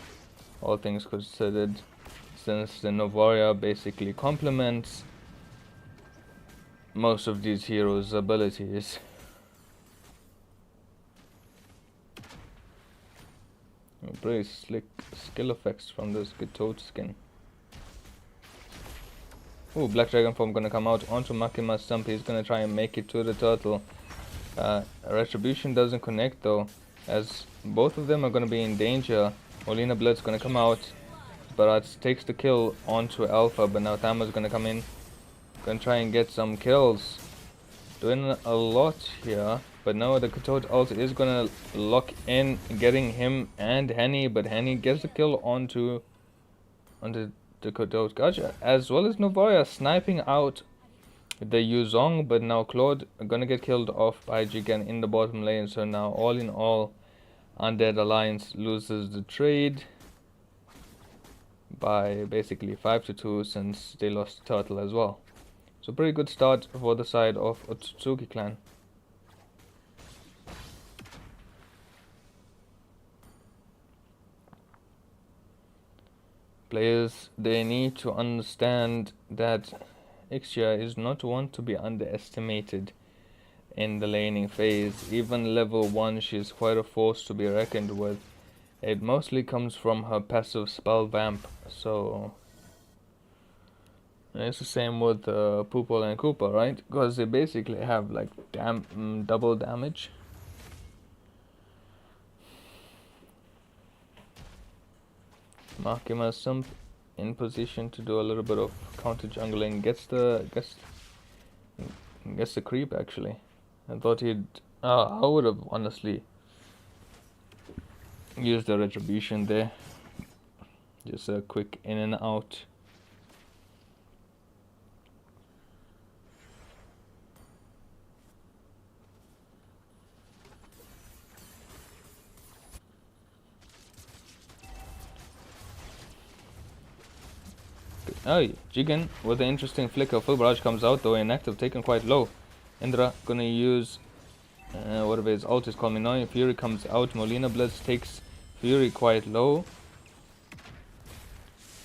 all things considered, since the Novaria basically complements most of these heroes' abilities. Pretty slick skill effects from this Gatoad skin. Ooh, Black Dragon form gonna come out onto Makima's stump. He's gonna try and make it to the turtle. Retribution doesn't connect though, as both of them are gonna be in danger. Molina Blood's gonna come out, but takes the kill onto Alpha, but now Tama's gonna come in. Gonna try and get some kills. Doing a lot here, but now the Gatoad ult is gonna lock in, getting him and Henny, but Henny gets the kill onto the Gatoad Gacha, as well as Novaria sniping out the Yuzong, but now Claude are gonna get killed off by Jigen in the bottom lane. So now all in all, Undead Alliance loses the trade by basically 5-2, since they lost Turtle as well. So pretty good start for the side of Otsutsuki clan. Players, they need to understand that Ixia is not one to be underestimated in the laning phase. Even level 1, she is quite a force to be reckoned with. It mostly comes from her passive spell vamp, so it's the same with Poople and Koopa, right? Because they basically have like double damage. Makima Sump in position to do a little bit of counter jungling. Gets the creep actually. I thought he'd. I would have honestly used the retribution there. Just a quick in and out. Oh, Jigen with an interesting flicker. Full barrage comes out though, inactive, taken quite low. Indra gonna use whatever his ult is called. Minoy Fury comes out. Molina Blitz takes Fury quite low.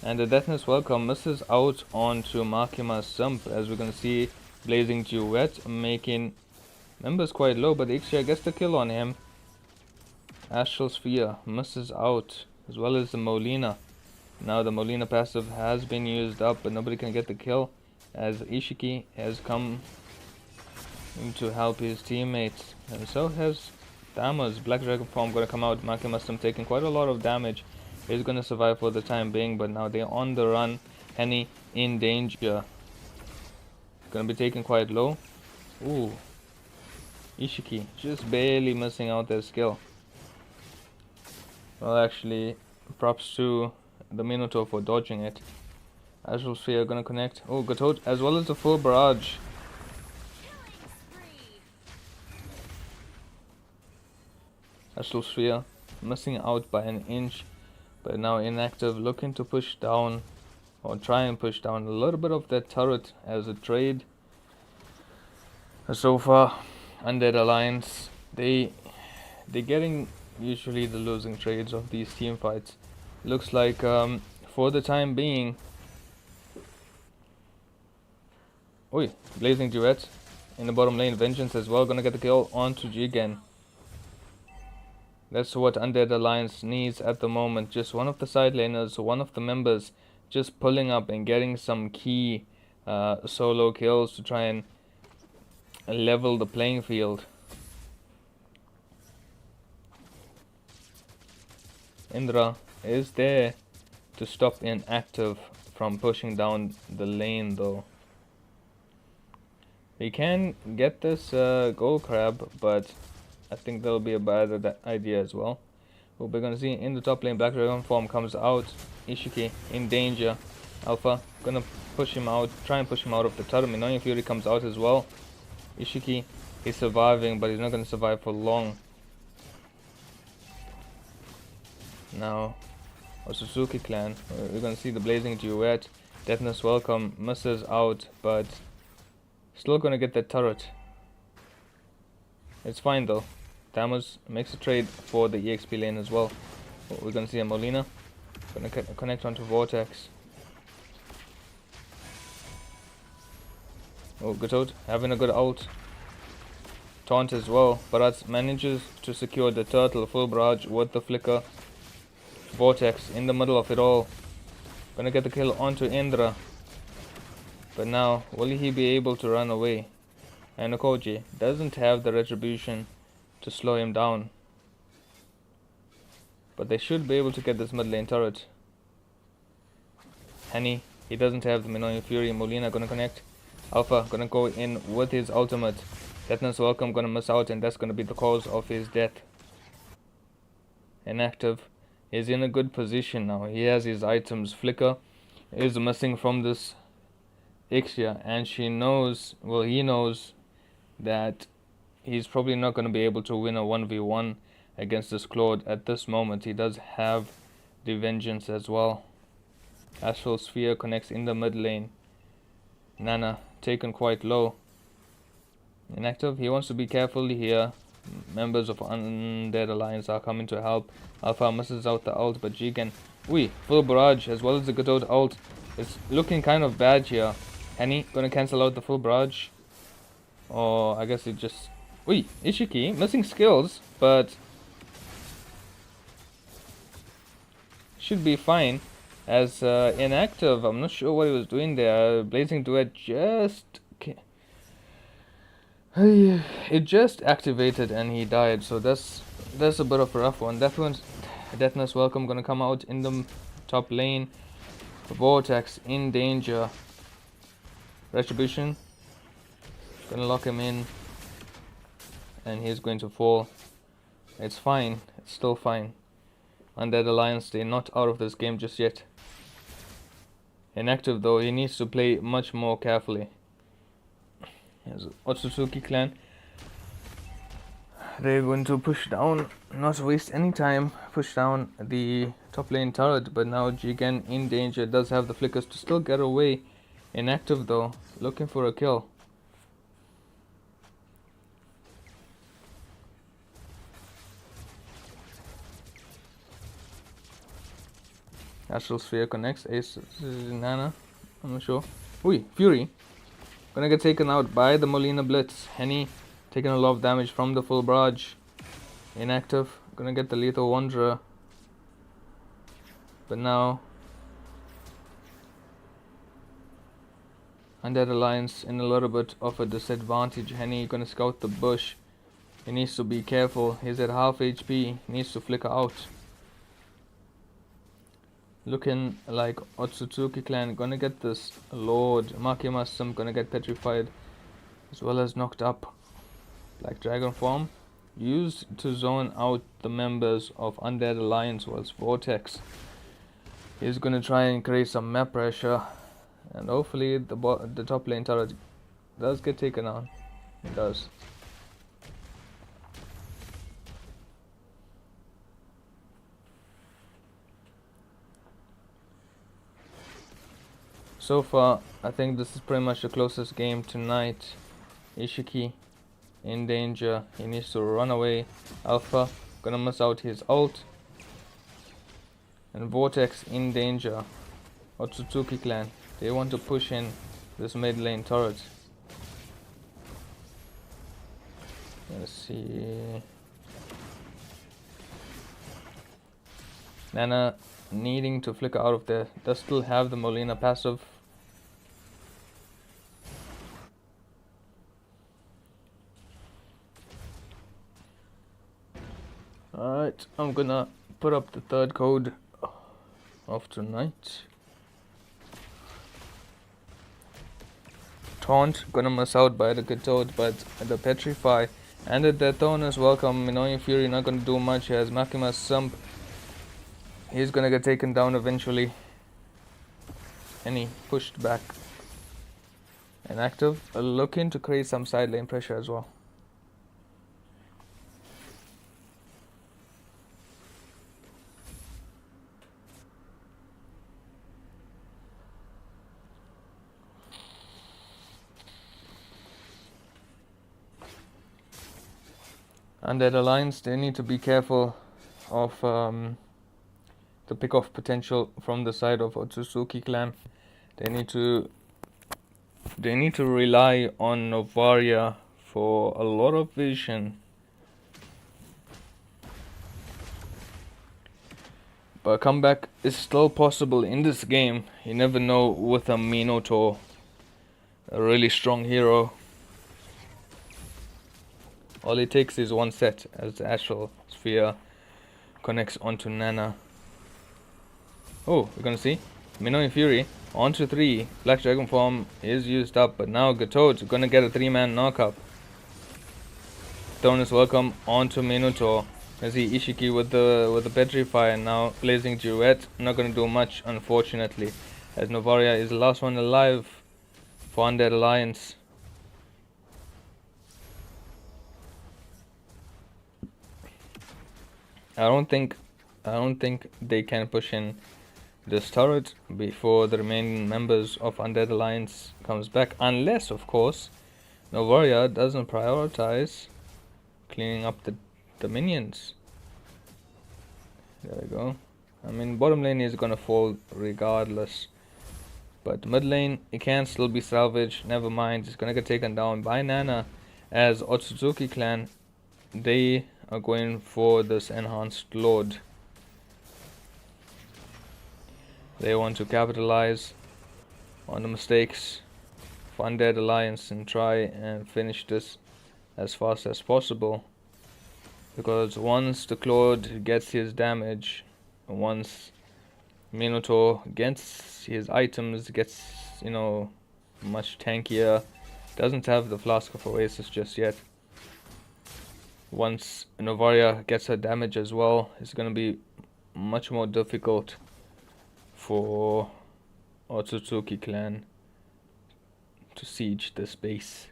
And the Deathness Welcome misses out onto Makima's Sump, as we're gonna see Blazing Duet making members quite low, but Ixia gets the kill on him. Astral Sphere misses out, as well as the Molina. Now the Molina passive has been used up, but nobody can get the kill, as Ishiki has come to help his teammates. And so has Thamus. Black Dragon form gonna come out. Maki must have taken quite a lot of damage. He's gonna survive for the time being, but now they're on the run. Henny in danger. Gonna be taken quite low. Ooh. Ishiki just barely missing out their skill. Well, actually, props to the Minotaur for dodging it. Astral Sphere gonna connect. Oh, Gatot, as well as the full barrage. Astral Sphere missing out by an inch, but now inactive, looking to push down, or try and push down a little bit of that turret as a trade. So far, Undead Alliance, they're getting usually the losing trades of these team fights. Looks like for the time being. Oi, Blazing Duet in the bottom lane. Vengeance as well, gonna get the kill onto Jigen. That's what Undead Alliance needs at the moment. Just one of the side laners, one of the members, just pulling up and getting some key solo kills to try and level the playing field. Indra is there to stop Inactive from pushing down the lane though. We can get this gold crab, but I think that'll be a bad idea as well. What we're gonna see in the top lane, Black Dragon form comes out. Ishiki in danger. Alpha gonna push him out, try and push him out of the turret. Minoan Fury comes out as well. Ishiki is surviving, but he's not gonna survive for long. Now, Otsutsuki clan, we're gonna see the Blazing Duet. Deathness Welcome misses out, but still gonna get that turret. It's fine though. Thamus makes a trade for the EXP lane as well. We're gonna see a Molina. Gonna connect onto Vortex. Oh, Gatot having a good ult. Taunt as well. Baratz manages to secure the turtle full barrage with the flicker. Vortex in the middle of it all. Gonna get the kill onto Indra. But now, will he be able to run away? And Okoji doesn't have the retribution to slow him down. But they should be able to get this mid lane turret. Henny, he doesn't have the Minoan Fury. Molina gonna connect. Alpha gonna go in with his ultimate. Deathness Welcome gonna miss out, and that's gonna be the cause of his death. Inactive is in a good position now. He has his items. Flicker is missing from this Ixia, and she knows, well, he knows that he's probably not going to be able to win a 1v1 against this Claude at this moment. He does have the Vengeance as well. Astral Sphere connects in the mid lane. Nana taken quite low. Inactive, he wants to be careful here. Members of Undead Alliance are coming to help. Alpha misses out the ult, but Jigen, full barrage as well as the Godot ult. It's looking kind of bad here. Henny gonna cancel out the full barrage. Or I guess it just... Ishiki missing skills, but should be fine. As Inactive, I'm not sure what he was doing there. Blazing Duet just... It just activated and he died, so that's a bit of a rough one. Deathness Welcome gonna come out in the top lane. Vortex in danger. Retribution gonna lock him in, and he's going to fall. It's fine, it's still fine. Undead Alliance, they're not out of this game just yet. Inactive though, he needs to play much more carefully. Here's Otsutsuki clan. They're going to push down, not waste any time, push down the top lane turret, but now Jigen in danger, does have the flickers to still get away. Inactive though, looking for a kill. Astral Sphere connects. Ace Nana, I'm not sure. Fury gonna get taken out by the Molina Blitz. Henny taking a lot of damage from the full barrage. Inactive gonna get the Lethal Wanderer, but now Undead Alliance in a little bit of a disadvantage. Henny gonna scout the bush. He needs to be careful. He's at half HP. Needs to flicker out. Looking like Otsutsuki clan gonna get this Lord. Makima-sim gonna get petrified as well as knocked up. Black Dragon form used to zone out the members of Undead Alliance was Vortex. He's gonna try and create some map pressure, and hopefully the top lane turret does get taken on. It does. So far, I think this is pretty much the closest game tonight. Ishiki in danger. He needs to run away. Alpha gonna miss out his ult. And Vortex in danger. Otsutsuki clan. They want to push in this mid lane turret. Let's see. Nana needing to flicker out of there. Does still have the Molina passive. Alright, I'm gonna put up the third code of tonight. Taunt, gonna miss out by the good toad, but the Petrify and the Death Tone is welcome. Annoying Fury not gonna do much. He has Makima's Sump. He's gonna get taken down eventually. And he pushed back. And active, looking to create some side lane pressure as well. Undead Alliance, they need to be careful of the pick-off potential from the side of Otsutsuki clan. They need to rely on Novaria for a lot of vision. But a comeback is still possible in this game. You never know with a Minotaur, a really strong hero. All it takes is one set as the Astral Sphere connects onto Nana. Oh, we're gonna see Minotaur Fury onto 3. Black Dragon form is used up, but now Gatoad's gonna get a 3-man knockup. Tone is welcome onto Minotaur. I see Ishiki with the Petrify, and now Blazing Duet. Not gonna do much, unfortunately, as Novaria is the last one alive for Undead Alliance. I don't think they can push in this turret before the remaining members of Undead Alliance comes back, unless of course Novaria doesn't prioritize cleaning up the minions. There we go. I mean, bottom lane is gonna fall regardless, but mid lane it can still be salvaged. Never mind, it's gonna get taken down by Nana, as Otsutsuki clan, they are going for this enhanced Lord. They want to capitalize on the mistakes of Undead Alliance and try and finish this as fast as possible. Because once the Claude gets his damage, once Minotaur gets his items, gets, you know, much tankier, doesn't have the Flask of Oasis just yet. Once Novaria gets her damage as well, it's gonna be much more difficult for Otsutsuki clan to siege this base.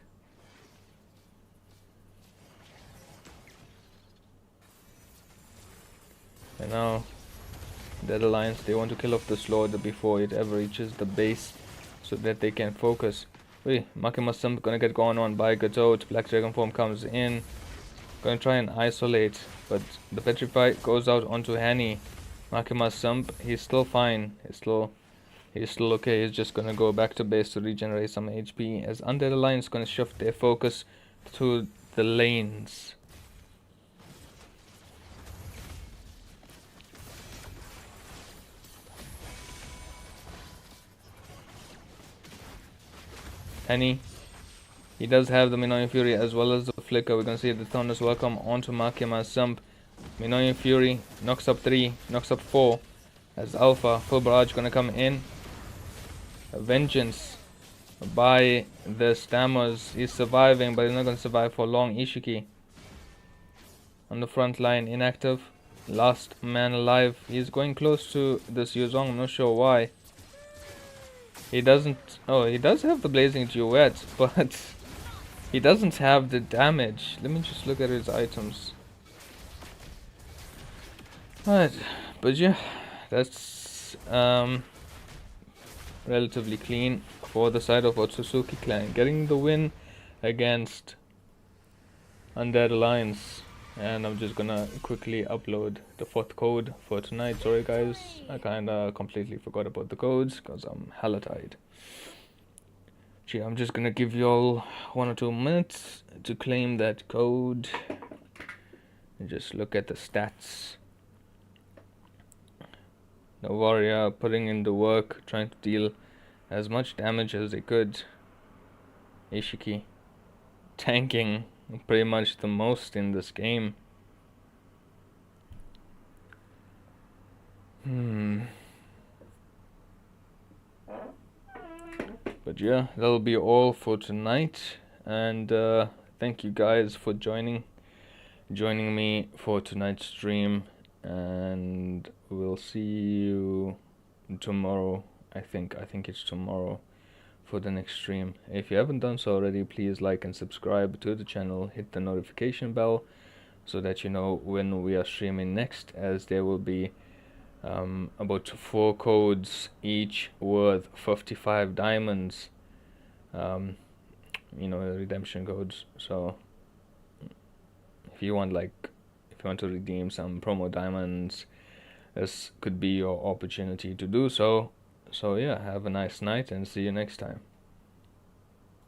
And now Dead Alliance, they want to kill off this Lord before it ever reaches the base, so that they can focus. Wait, Makima-sim gonna get gone on by Gatoad. Black Dragon form comes in, gonna try and isolate, but the Petrify goes out onto Hanny. Makima-sim, he's still fine. He's still okay. He's just gonna go back to base to regenerate some HP, as Undead Alliance gonna shift their focus to the lanes. Penny. He does have the Minoan Fury as well as the Flicker. We're gonna see the Thunder's Welcome onto Makima's Sump. Minoan Fury knocks up 3, knocks up 4. As Alpha, full barrage gonna come in. A Vengeance by the Stammers. He's surviving, but he's not gonna survive for long. Ishiki on the front line, inactive. Last man alive. He's going close to this Yuzong, I'm not sure why. He doesn't... Oh, he does have the Blazing Duet, but he doesn't have the damage. Let me just look at his items. Alright, but yeah, that's relatively clean for the side of Otsutsuki clan. Getting the win against Undead Alliance. And I'm just gonna quickly upload the 4th code for tonight. Sorry guys, I kinda completely forgot about the codes because I'm hella tired. Gee, I'm just gonna give you all 1 or 2 minutes to claim that code. And just look at the stats. The warrior putting in the work, trying to deal as much damage as they could. Ishiki tanking pretty much the most in this game. But yeah, that'll be all for tonight, and thank you guys for joining me for tonight's stream, and we'll see you tomorrow. I think it's tomorrow for the next stream. If you haven't done so already, please like and subscribe to the channel, hit the notification bell so that you know when we are streaming next, as there will be about 4 codes each worth 55 diamonds, you know, redemption codes. So if you want to redeem some promo diamonds, this could be your opportunity to do so. So yeah, have a nice night and see you next time.